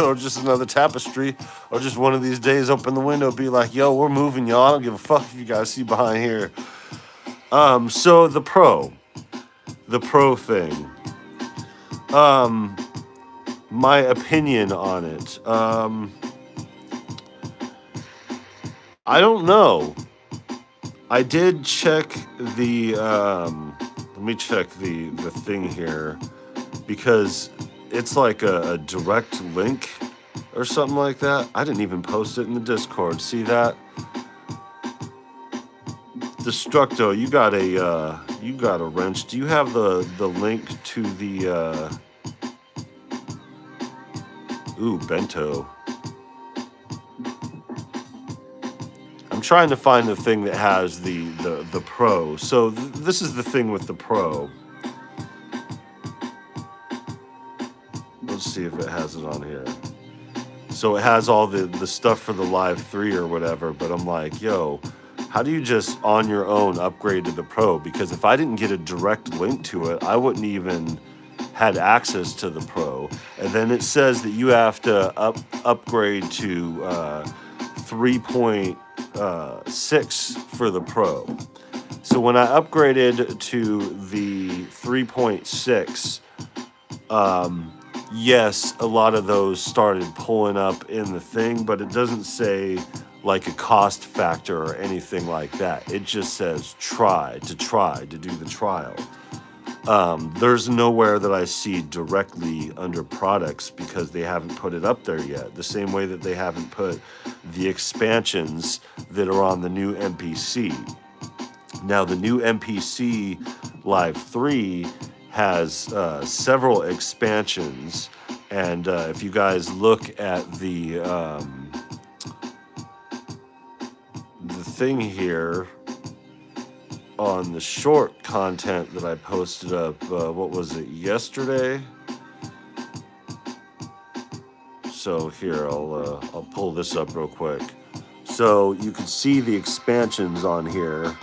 or just another tapestry, or just one of these days open the window, be like, yo, we're moving, y'all. I don't give a fuck if you guys see behind here. So the Pro thing. my opinion on it. I don't know. I did check the. Let me check the thing here because it's like a direct link or something like that. I didn't even post it in the Discord. See that? Destructo, you got a wrench. Do you have the link to the ooh, bento? I'm trying to find the thing that has the pro. So this is the thing with the pro. Let's see if it has it on here. So it has all the stuff for the Live 3 or whatever, but I'm like, yo, how do you just on your own upgrade to the Pro? Because if I didn't get a direct link to it, I wouldn't even had access to the Pro. And then it says that you have to upgrade to 3.6 for the Pro. So when I upgraded to the 3.6, yes, a lot of those started pulling up in the thing, but it doesn't say like a cost factor or anything like that. It just says try to do the trial. There's nowhere that I see directly under products because they haven't put it up there yet. The same way that they haven't put the expansions that are on the new MPC. Now, the new MPC Live 3 has several expansions, and if you guys look at the thing here on the short content that I posted up, what was it, yesterday? So here, I'll pull this up real quick. So you can see the expansions on here.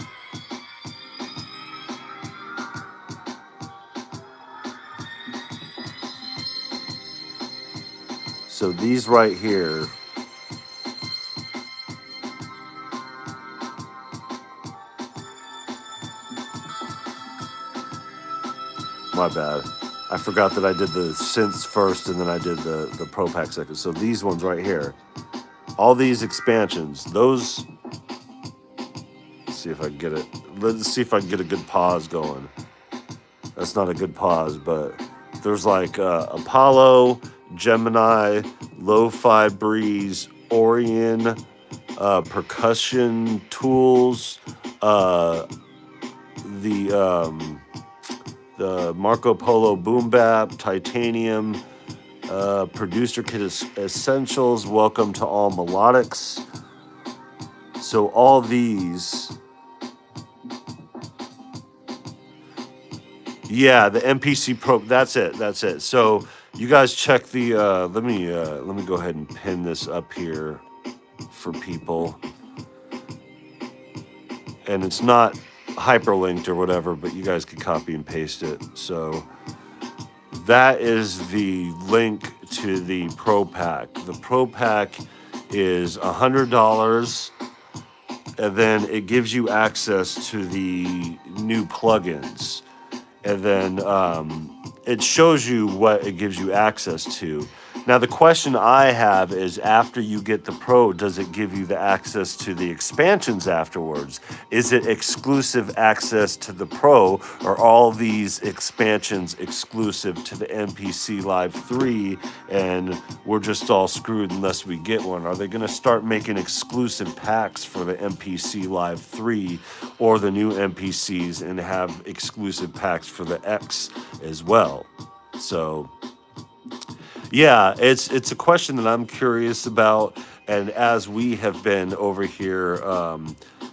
So these right here, my bad. I forgot that I did the synths first and then I did the Pro Pack second. So these ones right here, all these expansions, those, let's see if I can get it. Let's see if I can get a good pause going. That's not a good pause, but there's like Apollo, Gemini, Lo-Fi Breeze, Orion, percussion tools, the Marco Polo Boom Bap, Titanium, Producer Kit Essentials, Welcome to All Melodics. So all these, yeah, the MPC Pro, that's it. So you guys check the, let me go ahead and pin this up here for people. And it's not hyperlinked or whatever, but you guys can copy and paste it. So that is the link to the Pro Pack. The Pro Pack is $100, and then it gives you access to the new plugins. And then it shows you what it gives you access to. Now, the question I have is, after you get the Pro, does it give you the access to the expansions afterwards? Is it exclusive access to the Pro, or all these expansions exclusive to the MPC Live 3, and we're just all screwed unless we get one? Are they going to start making exclusive packs for the MPC Live 3 or the new MPCs and have exclusive packs for the X as well? So yeah, it's a question that I'm curious about, and as we have been over here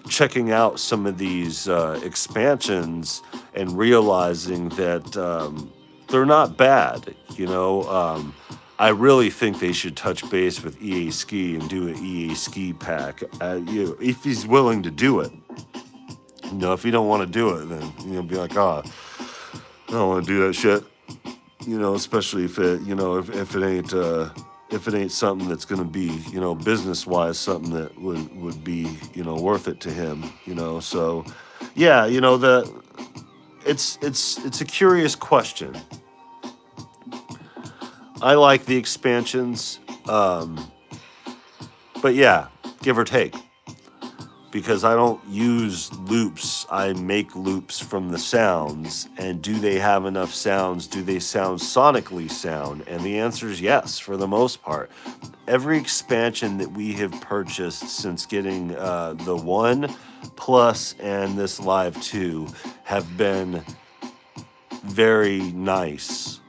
checking out some of these expansions and realizing that they're not bad, I really think they should touch base with EA Ski and do an EA Ski pack, if he's willing to do it. If he don't want to do it, then be like, I don't want to do that shit. Especially if it, if it ain't something that's going to be, business wise, something that would be, worth it to him, So, yeah, it's a curious question. I like the expansions, but yeah, give or take. Because I don't use loops, I make loops from the sounds. And do they have enough sounds? Do they sound sonically sound? And the answer is yes, for the most part. Every expansion that we have purchased since getting the 1 Plus and this Live 2 have been very nice.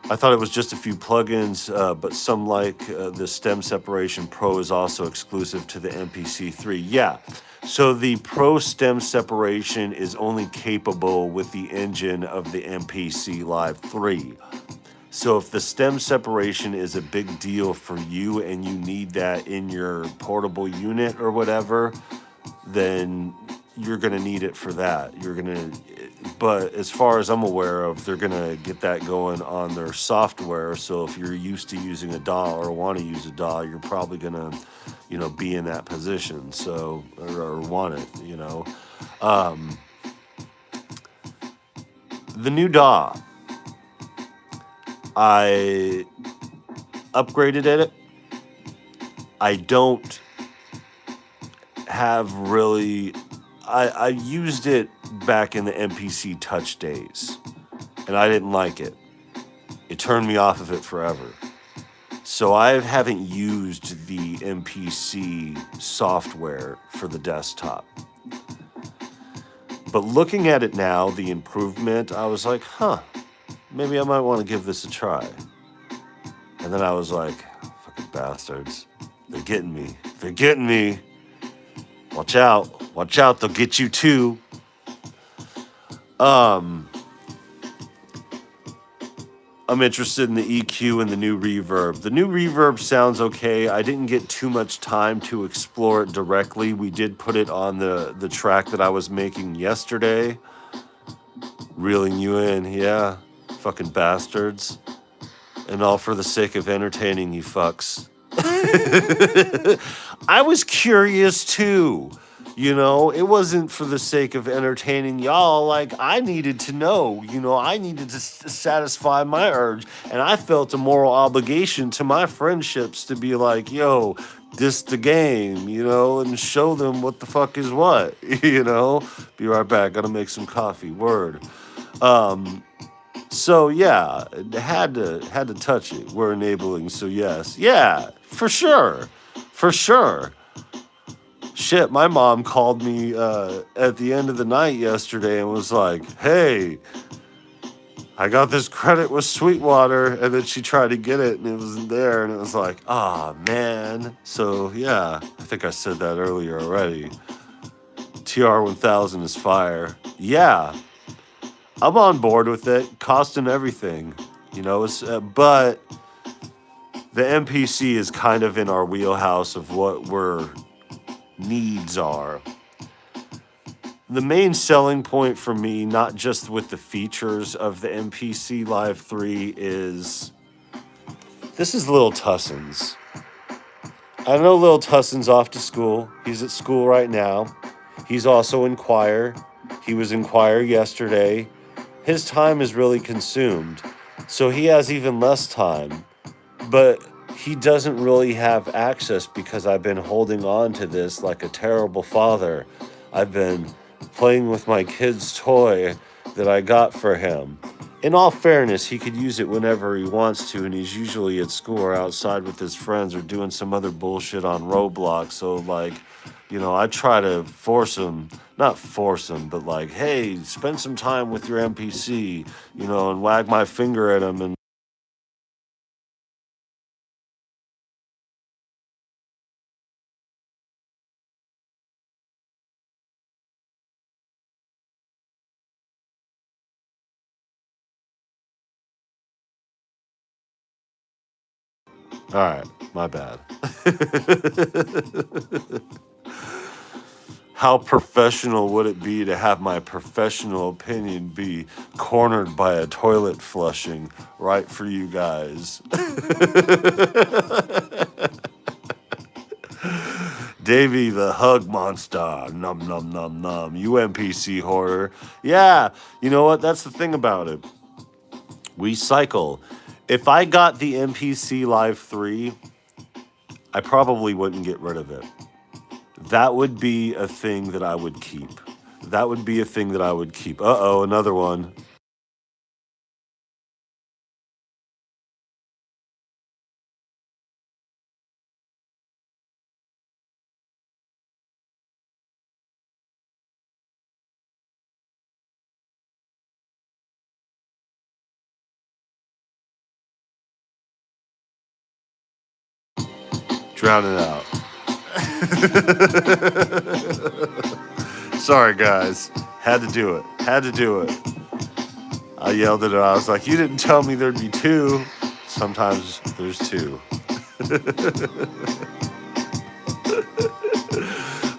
I thought it was just a few plugins, but some like the Stem Separation Pro is also exclusive to the MPC 3. Yeah, so the Pro Stem Separation is only capable with the engine of the MPC Live 3. So if the stem separation is a big deal for you and you need that in your portable unit or whatever, then you're going to need it for that. But as far as I'm aware of, they're going to get that going on their software. So if you're used to using a DAW or want to use a DAW, you're probably going to, be in that position. So, or want it, The new DAW, I upgraded it. I don't have really. I used it back in the MPC Touch days, and I didn't like it. It turned me off of it forever. So I haven't used the MPC software for the desktop. But looking at it now, the improvement, I was like, maybe I might want to give this a try. And then I was like, fucking bastards. They're getting me. They're getting me. Watch out. Watch out. They'll get you too. I'm interested in the EQ and the new reverb. The new reverb sounds okay. I didn't get too much time to explore it directly. We did put it on the track that I was making yesterday. Reeling you in, yeah. Fucking bastards. And all for the sake of entertaining you fucks. I was curious too. It wasn't for the sake of entertaining y'all. Like, I needed to know, I needed to satisfy my urge. And I felt a moral obligation to my friendships to be like, yo, this the game, and show them what the fuck is what, Be right back. Gotta make some coffee. Word. So yeah, had to touch it. We're enabling, so yes. Yeah, for sure. For sure. Shit, my mom called me at the end of the night yesterday and was like, hey, I got this credit with Sweetwater, and then she tried to get it and it wasn't there, and it was like, man. So yeah, I think I said that earlier already. TR-1000 is fire. Yeah, I'm on board with it, cost and everything, but the MPC is kind of in our wheelhouse of what we're needs are. The main selling point for me, not just with the features of the MPC Live 3, is this is Lil Tussins. I know Lil Tussins off to school. He's at school right now. He's also in choir. He was in choir yesterday. His time is really consumed, so he has even less time. But he doesn't really have access because I've been holding on to this like a terrible father. I've been playing with my kid's toy that I got for him. In all fairness, he could use it whenever he wants to, and he's usually at school or outside with his friends or doing some other bullshit on Roblox. So, I try to not force him, but like, hey, spend some time with your MPC, and wag my finger at him and all right, my bad. How professional would it be to have my professional opinion be cornered by a toilet flushing right for you guys? Davey the hug monster. Num num num num. You MPC hoarder. Yeah, you know what? That's the thing about it. We cycle. If I got the MPC Live 3, I probably wouldn't get rid of it. That would be a thing that I would keep. That would be a thing that I would keep. Uh-oh, another one. Drown it out. Sorry, guys. Had to do it. Had to do it. I yelled at her. I was like, you didn't tell me there'd be two. Sometimes there's two.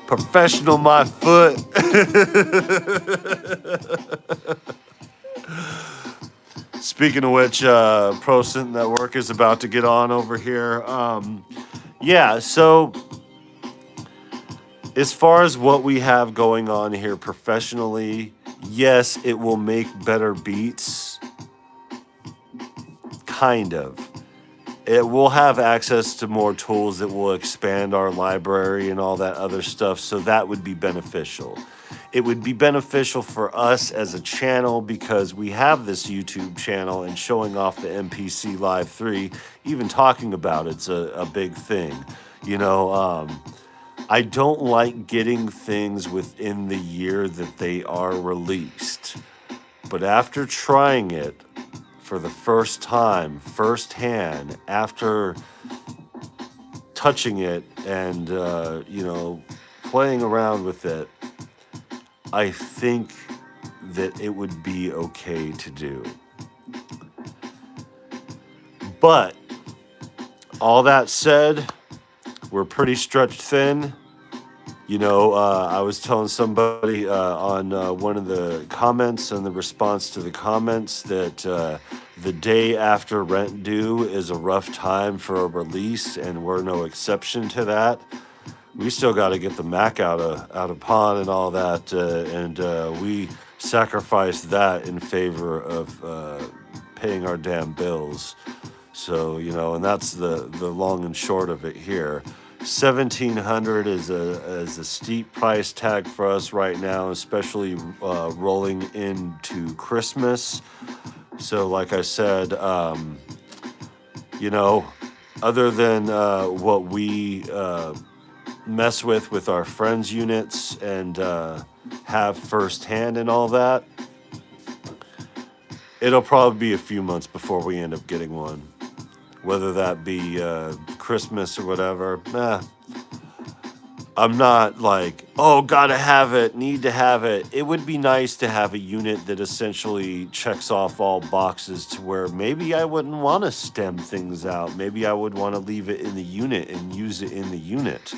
Professional my foot. Speaking of which, Pro Synth Network is about to get on over here. Yeah, so as far as what we have going on here professionally, yes, it will make better beats. Kind of. It will have access to more tools that will expand our library and all that other stuff, so that would be beneficial. It would be beneficial for us as a channel because we have this YouTube channel, and showing off the MPC Live 3, even talking about it's a big thing. You know, I don't like getting things within the year that they are released. But after trying it for the first time, firsthand, after touching it and, playing around with it, I think that it would be okay to do. But all that said, we're pretty stretched thin. I was telling somebody on one of the comments and the response to the comments that the day after rent due is a rough time for a release, and we're no exception to that. We still got to get the Mac out of pawn and all that, and we sacrificed that in favor of paying our damn bills. So, and that's the long and short of it here. 1,700 is a steep price tag for us right now, especially rolling into Christmas. So, like I said, other than what we mess with our friends' units and have firsthand and all that, it'll probably be a few months before we end up getting one. Whether that be Christmas or whatever, I'm not like, oh, gotta have it, need to have it. It would be nice to have a unit that essentially checks off all boxes to where maybe I wouldn't want to stem things out. Maybe I would want to leave it in the unit and use it in the unit.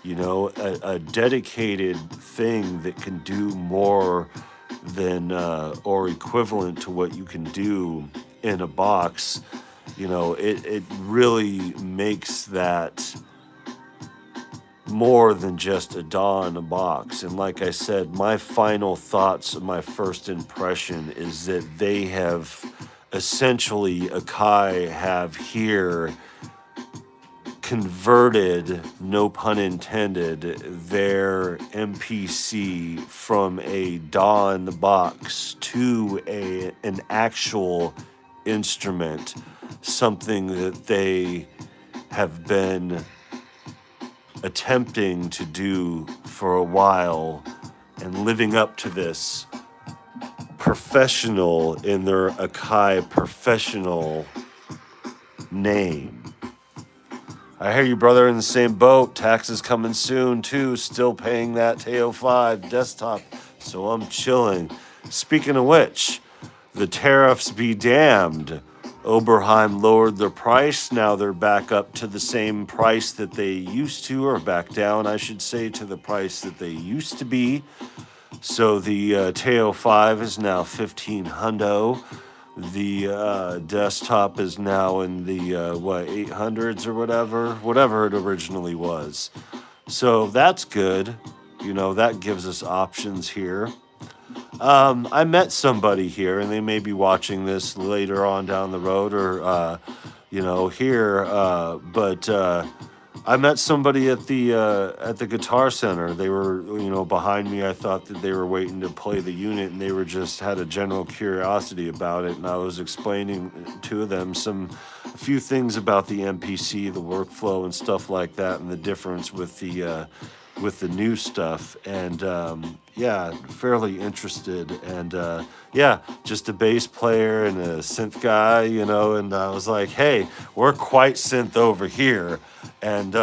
A dedicated thing that can do more than or equivalent to what you can do in a box. It really makes that more than just a DAW in a box. And like I said, my final thoughts, my first impression is that they have essentially, Akai have here converted, no pun intended, their MPC from a DAW in the box to an actual instrument, something that they have been attempting to do for a while and living up to this professional in their Akai professional name. I hear you, brother, in the same boat. Taxes coming soon, too. Still paying that Teo 5 desktop, so I'm chilling. Speaking of which, the tariffs be damned. Oberheim lowered their price. Now they're back up to the same price that they used to, or back down, I should say, to the price that they used to be. So the Teo 5 is now 15 hundo. The desktop is now in the 800s or whatever it originally was. So that's good. That gives us options here. I met somebody here, and they may be watching this later on down the road, or here. But I met somebody at the Guitar Center. They were, behind me. I thought that they were waiting to play the unit, and they were just had a general curiosity about it. And I was explaining to them a few things about the MPC, the workflow, and stuff like that, and the difference with the new stuff. And yeah, fairly interested. And yeah, just a bass player and a synth guy, And I was like, hey, we're quite synth over here. And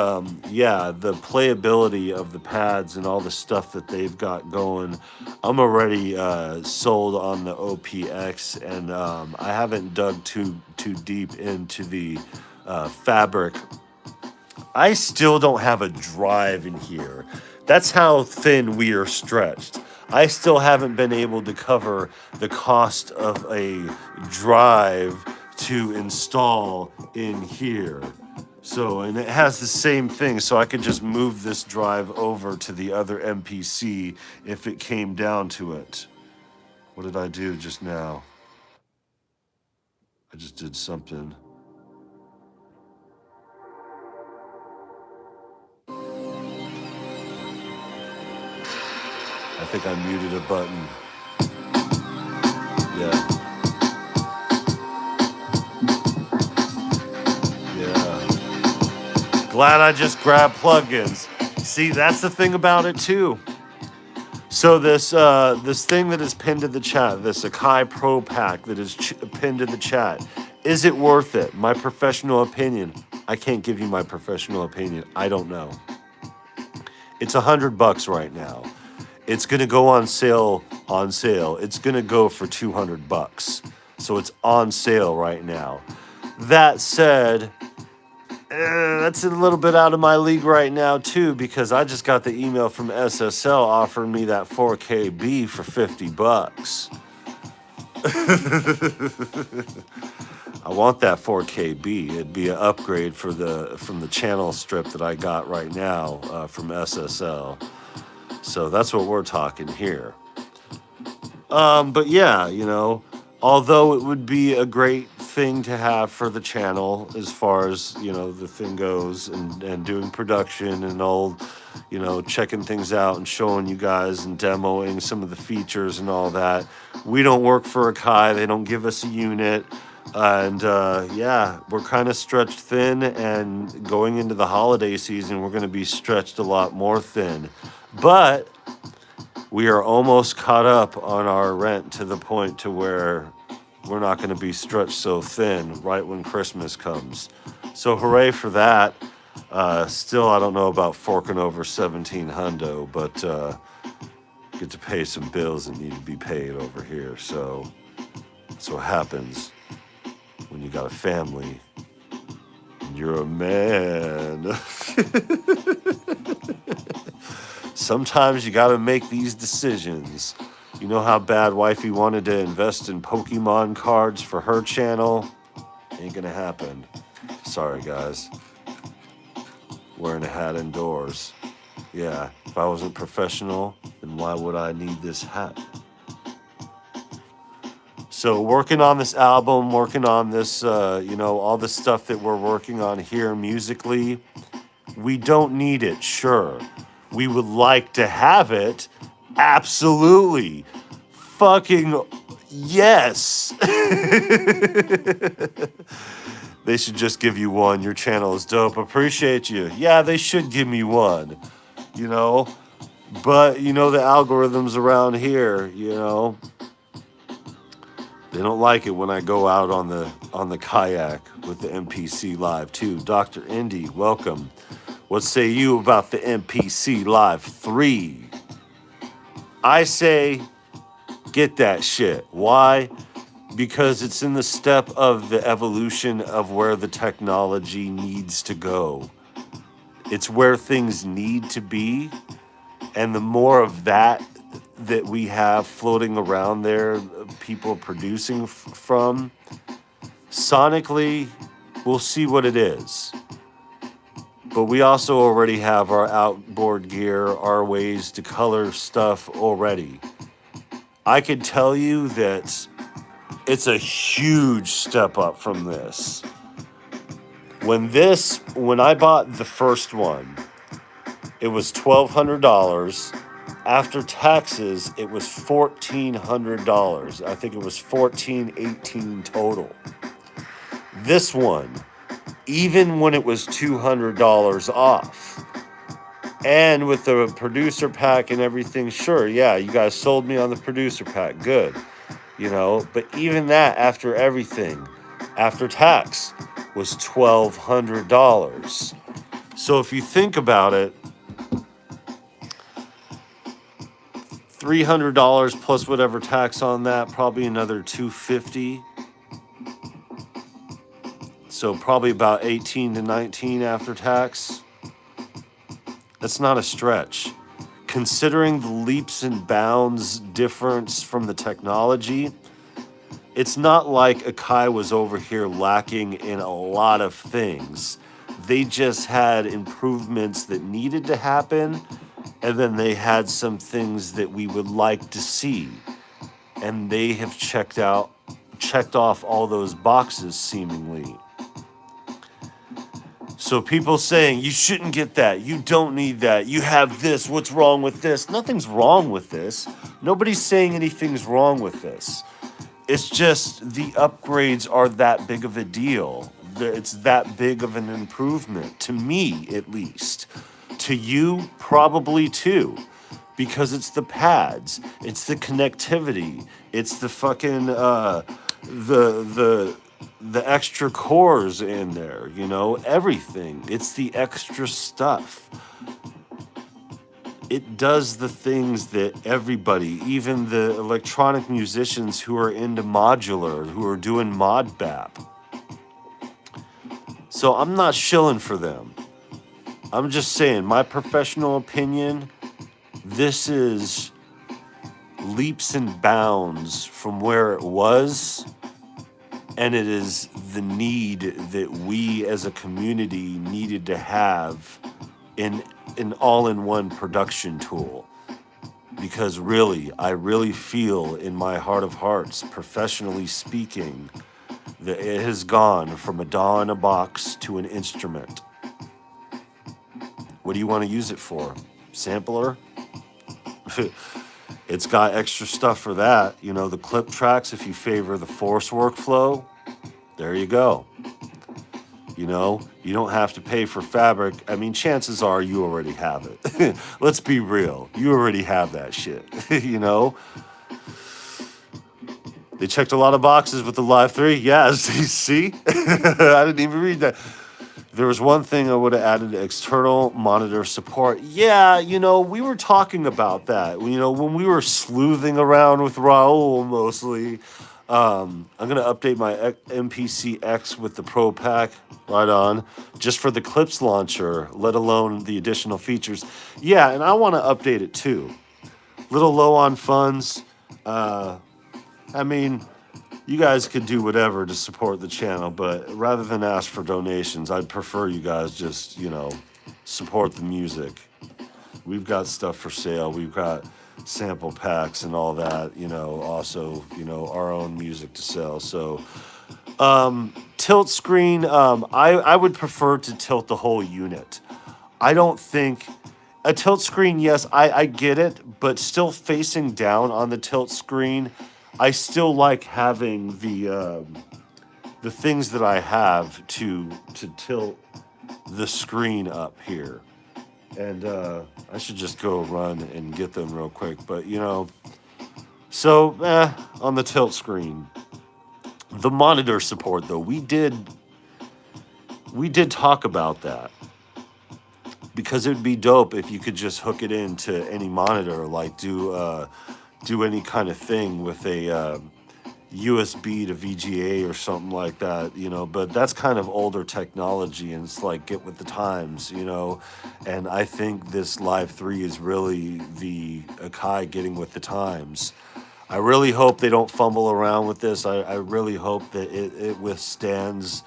yeah, the playability of the pads and all the stuff that they've got going, I'm already sold on the OPX, and I haven't dug too deep into the fabric. I still don't have a drive in here. That's how thin we are stretched. I still haven't been able to cover the cost of a drive to install in here. So, and it has the same thing, so I could just move this drive over to the other MPC if it came down to it. What did I do just now? I just did something. I think I muted a button. Yeah. Yeah. Glad I just grabbed plugins. See, that's the thing about it too. So this thing that is pinned to the chat, this Akai Pro Pack that is pinned to the chat, is it worth it? My professional opinion. I can't give you my professional opinion. I don't know. It's $100 right now. It's gonna go on sale. It's gonna go for $200. So it's on sale right now. That said, that's a little bit out of my league right now too, because I just got the email from SSL offering me that 4KB for $50. I want that 4KB. It'd be an upgrade from the channel strip that I got right now from SSL. So that's what we're talking here. But yeah, although it would be a great thing to have for the channel as far as, the thing goes, and doing production and all, checking things out and showing you guys and demoing some of the features and all that. We don't work for Akai. They don't give us a unit. And yeah, we're kind of stretched thin, and going into the holiday season, we're going to be stretched a lot more thin. But we are almost caught up on our rent to the point to where we're not going to be stretched so thin right when Christmas comes. So hooray for that. Still, I don't know about forking over 17 hundo, but get to pay some bills that need to be paid over here. So that's what happens when you got a family and you're a man. Sometimes you gotta make these decisions. You know how bad wifey wanted to invest in Pokemon cards for her channel? Ain't gonna happen. Sorry, guys. Wearing a hat indoors. Yeah, if I wasn't professional, then why would I need this hat? So working on this album, working on this, all the stuff that we're working on here musically, we don't need it, sure. We would like to have it. Absolutely. Fucking yes. They should just give you one. Your channel is dope. Appreciate you. Yeah, they should give me one. But the algorithms around here, they don't like it when I go out on the kayak with the MPC Live 2. Dr. Indy, welcome. What say you about the MPC Live 3? I say, get that shit. Why? Because it's in the step of the evolution of where the technology needs to go. It's where things need to be. And the more of that we have floating around there, people producing from, sonically, we'll see what it is. But we also already have our outboard gear, our ways to color stuff already. I could tell you that it's a huge step up from this. When I bought the first one, it was $1,200. After taxes, it was $1,400. I think it was $1,418 total. This one, even when it was $200 off, and with the producer pack and everything, sure, yeah, you guys sold me on the producer pack, good, but even that, after everything, after tax, was $1,200. So if you think about it, $300 plus whatever tax on that, probably another $250. So probably about 18 to 19 after tax. That's not a stretch. Considering the leaps and bounds difference from the technology, it's not like Akai was over here lacking in a lot of things. They just had improvements that needed to happen, and then they had some things that we would like to see. And they have checked off all those boxes seemingly. So people saying, you shouldn't get that, you don't need that, you have this, what's wrong with this? Nothing's wrong with this. Nobody's saying anything's wrong with this. It's just the upgrades are that big of a deal. It's that big of an improvement, to me at least. To you, probably too. Because it's the pads, it's the connectivity, it's the fucking, the extra cores in there, everything. It's the extra stuff. It does the things that everybody, even the electronic musicians who are into modular, who are doing mod bap. So I'm not shilling for them. I'm just saying, my professional opinion, this is leaps and bounds from where it was. And it is the need that we as a community needed to have in an all-in-one production tool. Because really, I really feel in my heart of hearts, professionally speaking, that it has gone from a DAW in a box to an instrument. What do you want to use it for? Sampler? It's got extra stuff for that. The clip tracks, if you favor the Force workflow, there you go. You don't have to pay for fabric. I mean, chances are you already have it. Let's be real. You already have that shit, They checked a lot of boxes with the Live 3. Yeah, see? I didn't even read that. There was one thing I would have added: external monitor support. Yeah, we were talking about that. When we were sleuthing around with Raul mostly. I'm going to update my MPC X with the Pro Pack, right on, just for the Clips launcher, let alone the additional features. Yeah, and I want to update it too. Little low on funds. I mean, you guys could do whatever to support the channel, but rather than ask for donations, I'd prefer you guys just, support the music. We've got stuff for sale. We've got sample packs and all that, also, our own music to sell. So, tilt screen, I would prefer to tilt the whole unit. I don't think a tilt screen, yes, I get it, but still facing down on the tilt screen, I still like having the things that I have to tilt the screen up here. And I should just go run and get them real quick. But, so, on the tilt screen. The monitor support, though, we did talk about that. Because it would be dope if you could just hook it into any monitor, like do any kind of thing with a USB to VGA or something like that, but that's kind of older technology, and it's like, get with the times, and I think this Live 3 is really the Akai getting with the times. I really hope they don't fumble around with this. I really hope that it withstands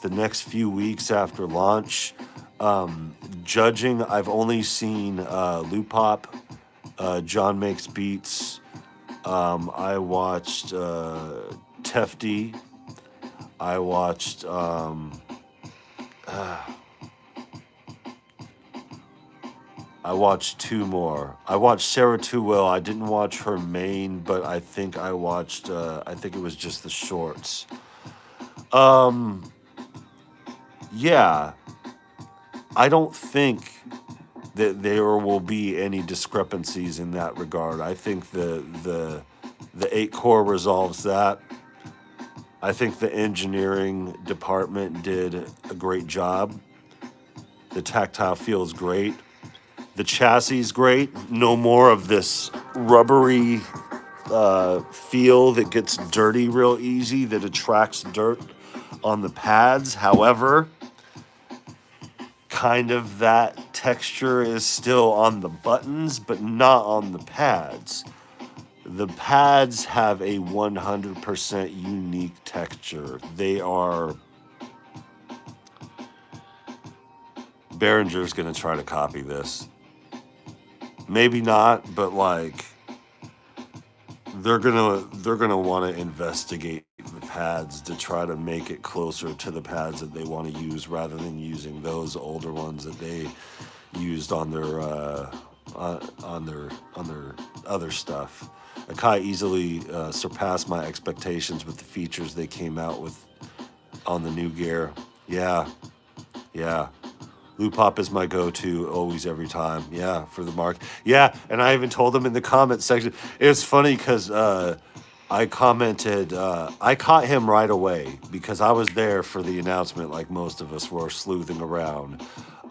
the next few weeks after launch. Judging, I've only seen Loop Hop, John Makes Beats, I watched Tefty. I watched I watched two more. I watched Sarah Too Well. I didn't watch her main, but I think I watched. I think it was just the shorts. Um, yeah, I don't think that there will be any discrepancies in that regard. I think the 8 core resolves that. I think the engineering department did a great job. The tactile feels great. The chassis is great. No more of this rubbery feel that gets dirty real easy, that attracts dirt on the pads. However, kind of that texture is still on the buttons, but not on the pads. The pads have a 100% unique texture. They are. Behringer's going to try to copy this. Maybe not, but like they're gonna want to investigate the pads to try to make it closer to the pads that they want to use, rather than using those older ones that they used on their other stuff. Akai easily surpassed my expectations with the features they came out with on the new gear. Yeah, yeah. Lupop is my go-to always, every time. Yeah, for the mark. Yeah, and I even told them in the comment section. It was funny because I commented, I caught him right away because I was there for the announcement, like most of us were sleuthing around.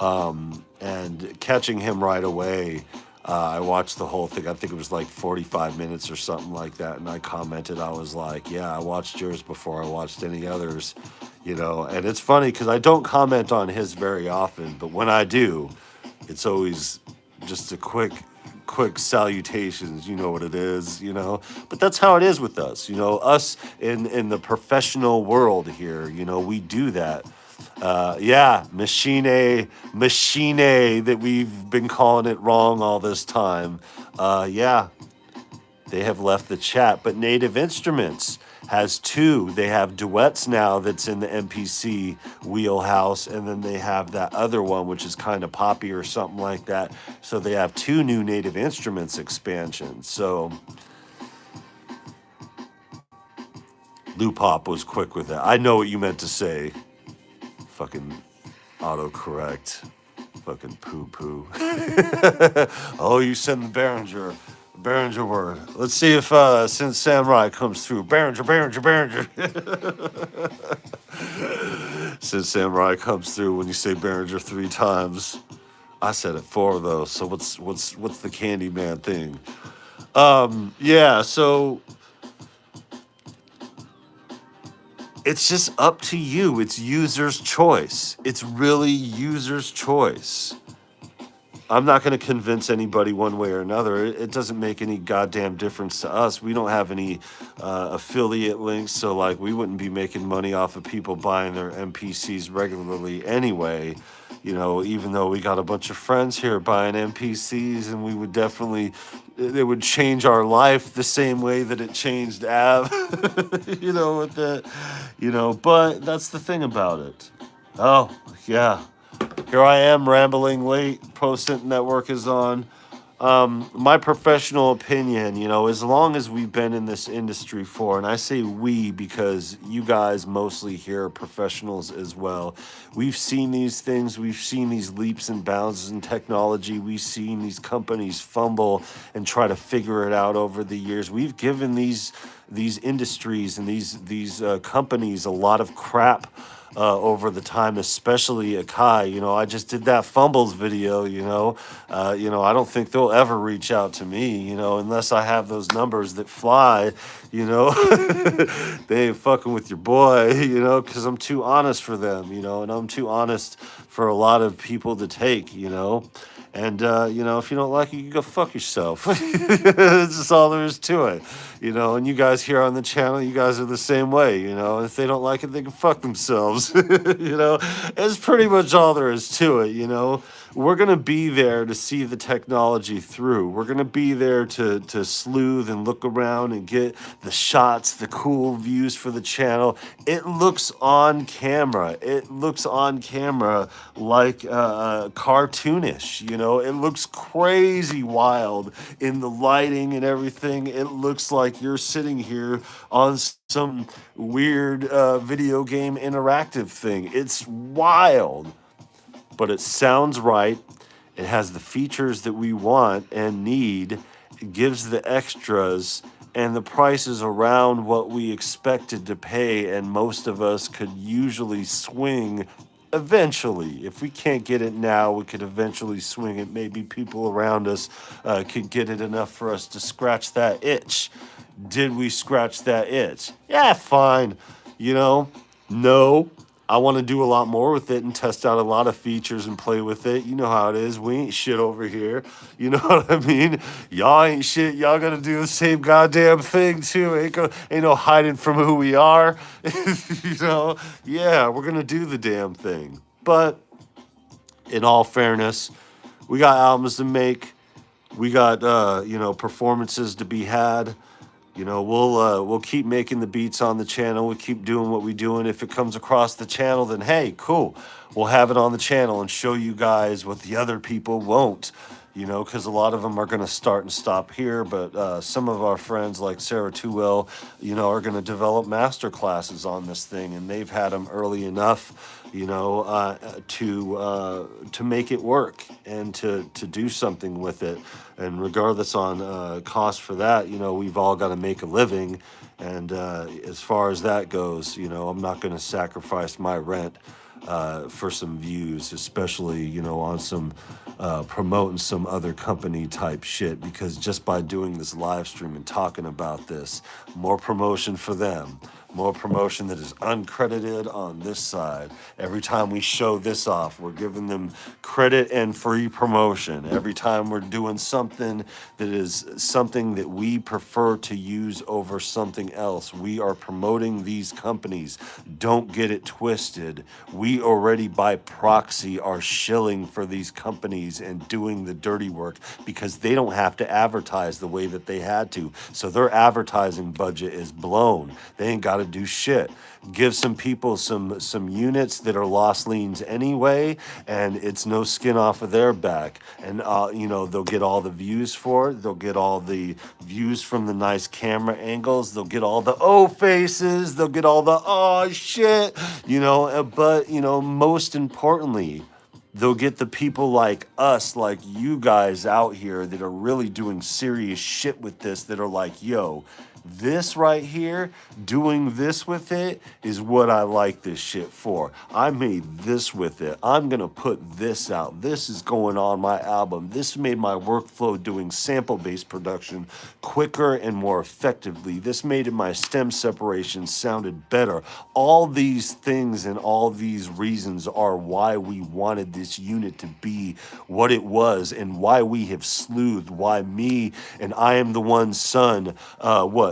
And catching him right away, I watched the whole thing. I think it was like 45 minutes or something like that. And I commented, I was like, yeah, I watched yours before I watched any others, you know. And it's funny because I don't comment on his very often, but when I do, it's always just a quick salutations, you know what it is, you know. But that's how it is with us, you know, us in the professional world here, you know, we do that. Yeah, machine that we've been calling it wrong all this time. Yeah, they have left the chat, but Native Instruments has two. They have Duets now that's in the MPC wheelhouse, and then they have that other one which is kind of poppy or something like that. So they have two new Native Instruments expansions. So Lupop was quick with that. I know what you meant to say. Fucking autocorrect. Fucking poo. Oh, you send the Behringer word. Let's see if since Samurai comes through. Behringer. Since Samurai comes through when you say Behringer 3 times. I said it 4 though. So what's the Candyman thing? Yeah. So it's just up to you. It's user's choice. It's really user's choice. I'm not going to convince anybody one way or another. It doesn't make any goddamn difference to us. We don't have any affiliate links, so like we wouldn't be making money off of people buying their MPCs regularly anyway. You know, even though we got a bunch of friends here buying MPCs, and we would definitely, it would change our life the same way that it changed Av, you know, with the, you know, but that's the thing about it. Oh, yeah. Here I am rambling late. Post-It Network is on. My professional opinion, you know, as long as we've been in this industry for, and I say we because you guys mostly here are professionals as well. We've seen these things. We've seen these leaps and bounds in technology. We've seen these companies fumble and try to figure it out over the years. We've given these industries and these companies a lot of crap over the time, especially Akai. You know, I just did that fumbles video, you know. I don't think they'll ever reach out to me, you know, unless I have those numbers that fly, you know. They ain't fucking with your boy, you know, because I'm too honest for them, you know, and I'm too honest for a lot of people to take, you know. And, if you don't like it, you can go fuck yourself. That's just all there is to it, you know. And you guys here on the channel, you guys are the same way, you know. If they don't like it, they can fuck themselves, you know. It's pretty much all there is to it, you know. we're gonna be there to see the technology through. We're gonna be there to sleuth and look around and get the shots, the cool views for the channel. It looks on camera. It looks on camera like cartoonish. You know, it looks crazy wild in the lighting and everything. It looks like you're sitting here on some weird video game interactive thing. It's wild, but it sounds right. It has the features that we want and need. It gives the extras, and the price is around what we expected to pay, and most of us could usually swing eventually. If we can't get it now, we could eventually swing it. Maybe people around us could get it enough for us to scratch that itch. Did we scratch that itch? Yeah, fine. You know, no. I want to do a lot more with it and test out a lot of features and play with it. You know how it is. We ain't shit over here. You know what I mean? Y'all ain't shit. Y'all gotta do the same goddamn thing too. Ain't no hiding from who we are. You know? Yeah, we're gonna do the damn thing. But in all fairness, we got albums to make. We got performances to be had. You know, we'll keep making the beats on the channel. We'll keep doing what we do, and if it comes across the channel, then hey, cool. We'll have it on the channel and show you guys what the other people won't. You know, because a lot of them are going to start and stop here, but some of our friends like Sarah Tooell, you know, are going to develop master classes on this thing, and they've had them early enough, you know, to make it work and to do something with it. And regardless on cost for that, you know, we've all got to make a living. And as far as that goes, you know, I'm not going to sacrifice my rent for some views, especially, you know, on some promoting some other company type shit, because just by doing this live stream and talking about this, more promotion for them, more promotion that is uncredited on this side. Every time we show this off, we're giving them credit and free promotion. Every time we're doing something that is something that we prefer to use over something else, we are promoting these companies. Don't get it twisted. We already by proxy are shilling for these companies and doing the dirty work because they don't have to advertise the way that they had to. So their advertising budget is blown. They ain't got to do shit. Give some people some units that are lost leans anyway, and it's no skin off of their back. And you know, they'll get all the views for it. They'll get all the views from the nice camera angles. They'll get all the oh faces. They'll get all the oh shit. You know, but you know, most importantly, they'll get the people like us, like you guys out here that are really doing serious shit with this, that are like, yo, this right here, doing this with it is what I like this shit for. I made this with it. I'm going to put this out. This is going on my album. This made my workflow doing sample-based production quicker and more effectively. This made my stem separation sounded better. All these things and all these reasons are why we wanted this unit to be what it was, and why we have sleuthed, why me and I Am the One's son,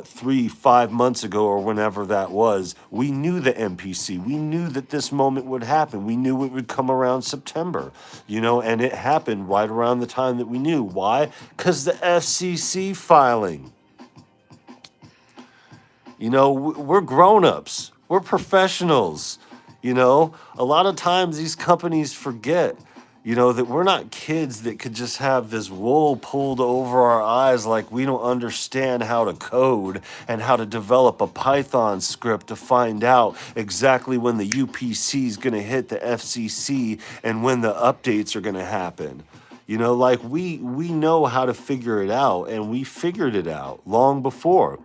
3-5 months ago or whenever that was, we knew the MPC. We knew that this moment would happen. We knew it would come around September, you know, and it happened right around the time that we knew. Why? Because the FCC filing. You know, we're grown-ups. We're professionals. You know, a lot of times these companies forget, you know, that we're not kids that could just have this wool pulled over our eyes like we don't understand how to code and how to develop a Python script to find out exactly when the UPC is going to hit the FCC and when the updates are going to happen. You know, like we know how to figure it out, and we figured it out long before.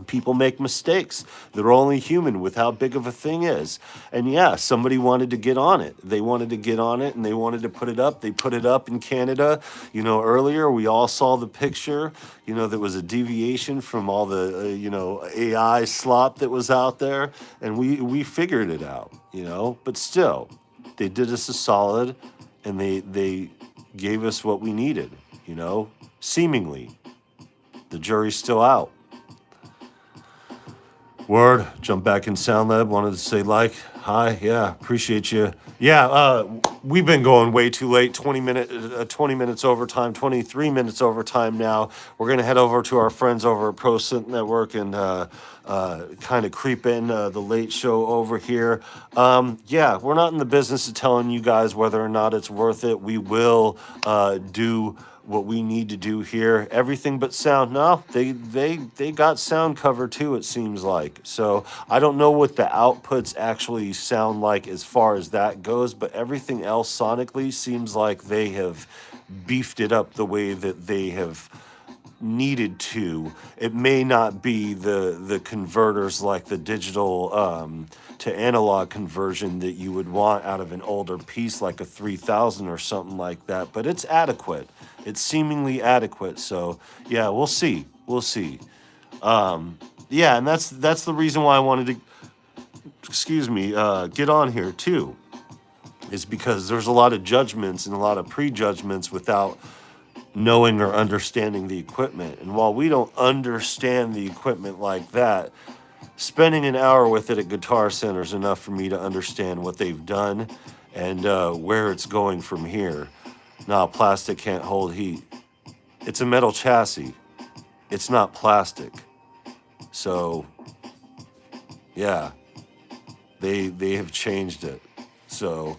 People make mistakes. They're only human with how big of a thing is. And yeah, somebody wanted to get on it. They wanted to get on it and they wanted to put it up. They put it up in Canada. You know, earlier we all saw the picture. You know, there was a deviation from all the, AI slop that was out there. And we figured it out, you know. But still, they did us a solid, and they gave us what we needed, you know, seemingly. The jury's still out. Word, jump back in Sound Lab. Wanted to say hi, yeah, appreciate you. Yeah, we've been going way too late. 20 minutes overtime, 23 minutes overtime now. We're gonna head over to our friends over at Pro Synth Network and kind of creep in the late show over here. Yeah, we're not in the business of telling you guys whether or not it's worth it. We will do what we need to do here. Everything but sound. No, they got sound cover too, it seems like. So I don't know what the outputs actually sound like as far as that goes, but everything else sonically seems like they have beefed it up the way that they have needed to. It may not be the converters like the digital to analog conversion that you would want out of an older piece like a 3000 or something like that, but it's adequate. It's seemingly adequate. So yeah, we'll see. We'll see. Yeah, and that's the reason why I wanted to, get on here too, is because there's a lot of judgments and a lot of prejudgments without knowing or understanding the equipment. And while we don't understand the equipment like that, spending an hour with it at Guitar Center is enough for me to understand what they've done and where it's going from here. Now, plastic can't hold heat. It's a metal chassis. It's not plastic. So, yeah, they have changed it. So,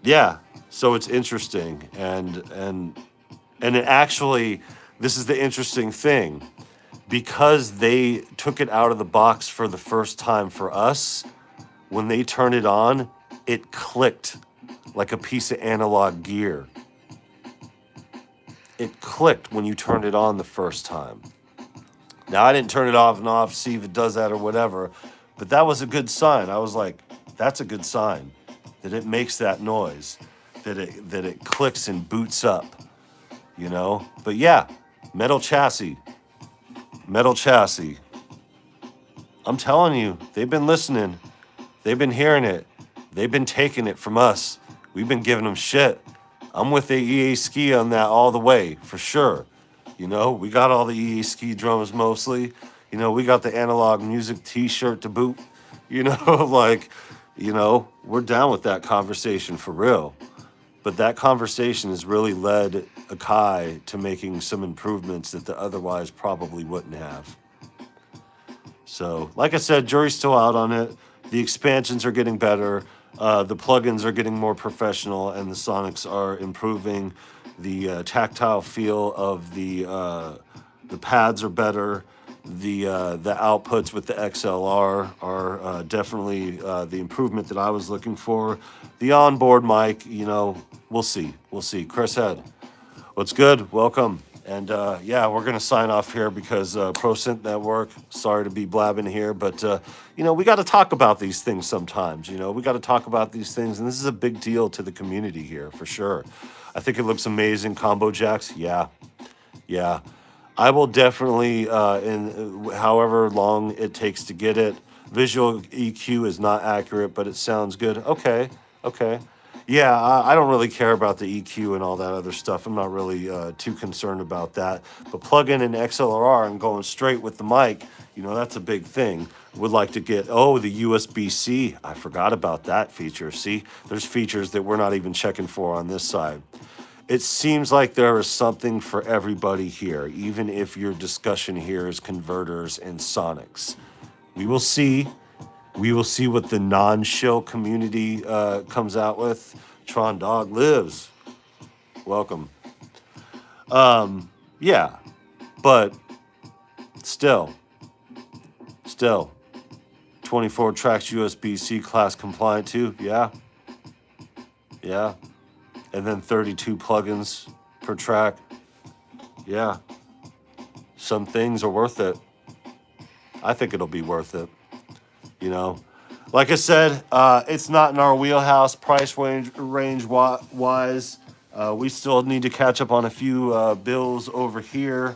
yeah. So it's interesting, and it actually, this is the interesting thing, because they took it out of the box for the first time for us. When they turned it on, it clicked like a piece of analog gear. It clicked when you turned it on the first time. Now, I didn't turn it off and off, see if it does that or whatever, but that was a good sign. I was like, that's a good sign that it makes that noise. That it clicks and boots up, you know? But yeah, metal chassis. I'm telling you, they've been listening. They've been hearing it. They've been taking it from us. We've been giving them shit. I'm with the EA Ski on that all the way, for sure. You know, we got all the EA Ski drums mostly. You know, we got the analog music t-shirt to boot. You know, we're down with that conversation for real. But that conversation has really led Akai to making some improvements that they otherwise probably wouldn't have. So, like I said, jury's still out on it. The expansions are getting better. The plugins are getting more professional, and the sonics are improving. The tactile feel of the pads are better. The outputs with the XLR are definitely the improvement that I was looking for. The onboard mic, we'll see. Chris Head, what's good? Welcome. And yeah, we're going to sign off here because Pro Synth Network, sorry to be blabbing here, but, we got to talk about these things sometimes. We got to talk about these things. And this is a big deal to the community here, for sure. I think it looks amazing. Combo jacks, yeah. I will definitely, in however long it takes to get it. Visual EQ is not accurate, but it sounds good. Okay. Yeah, I don't really care about the EQ and all that other stuff. I'm not really too concerned about that. But plug in an XLR and going straight with the mic, that's a big thing. Would like to get, the USB-C. I forgot about that feature. See, there's features that we're not even checking for on this side. It seems like there is something for everybody here, even if your discussion here is converters and sonics. We will see. We will see what the non-shill community comes out with. Tron Dog lives. Welcome. Yeah, but still, 24 tracks USB-C class compliant too. Yeah. And then 32 plugins per track. Yeah. Some things are worth it. I think it'll be worth it. Like I said, it's not in our wheelhouse price range wise. We still need to catch up on a few bills over here.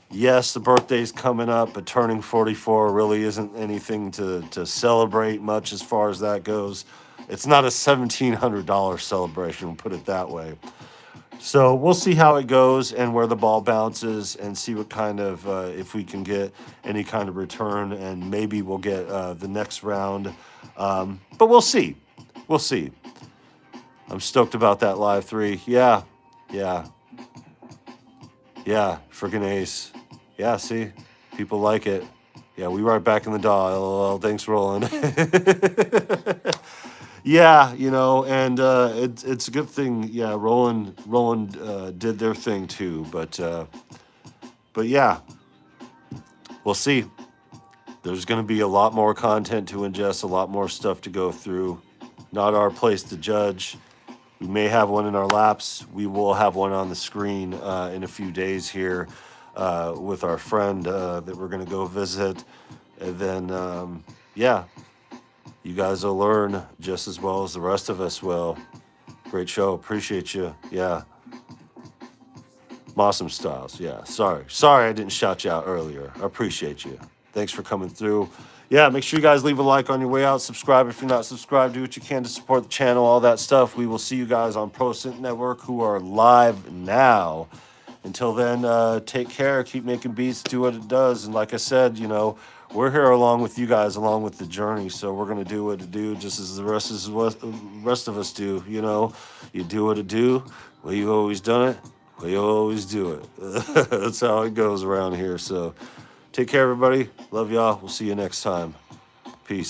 Yes, the birthday's coming up, but turning 44 really isn't anything to celebrate much as far as that goes. It's not a $1,700 celebration, we'll put it that way. So we'll see how it goes and where the ball bounces, and see what kind of if we can get any kind of return, and maybe we'll get the next round. But we'll see. We'll see. I'm stoked about that live 3. Yeah, yeah, yeah. Freaking ace. Yeah. See, people like it. Yeah, we right back in the DAW. LOL. Thanks, Roland. Yeah, and it's a good thing. Yeah, Roland did their thing too, but yeah, we'll see. There's going to be a lot more content to ingest, a lot more stuff to go through. Not our place to judge. We may have one in our laps. We will have one on the screen in a few days here with our friend that we're going to go visit, and then yeah. You guys will learn just as well as the rest of us will. Great show. Appreciate you. Yeah. Awesome Styles. Yeah. Sorry I didn't shout you out earlier. I appreciate you. Thanks for coming through. Yeah, make sure you guys leave a like on your way out. Subscribe if you're not subscribed. Do what you can to support the channel, all that stuff. We will see you guys on Pro Synth Network, who are live now. Until then, take care. Keep making beats. Do what it does. And like I said, we're here along with you guys, along with the journey. So we're going to do what to do, just as the rest of us do. You do what to do. Well, you always done it. Well, you always do it. That's how it goes around here. So take care, everybody. Love y'all. We'll see you next time. Peace.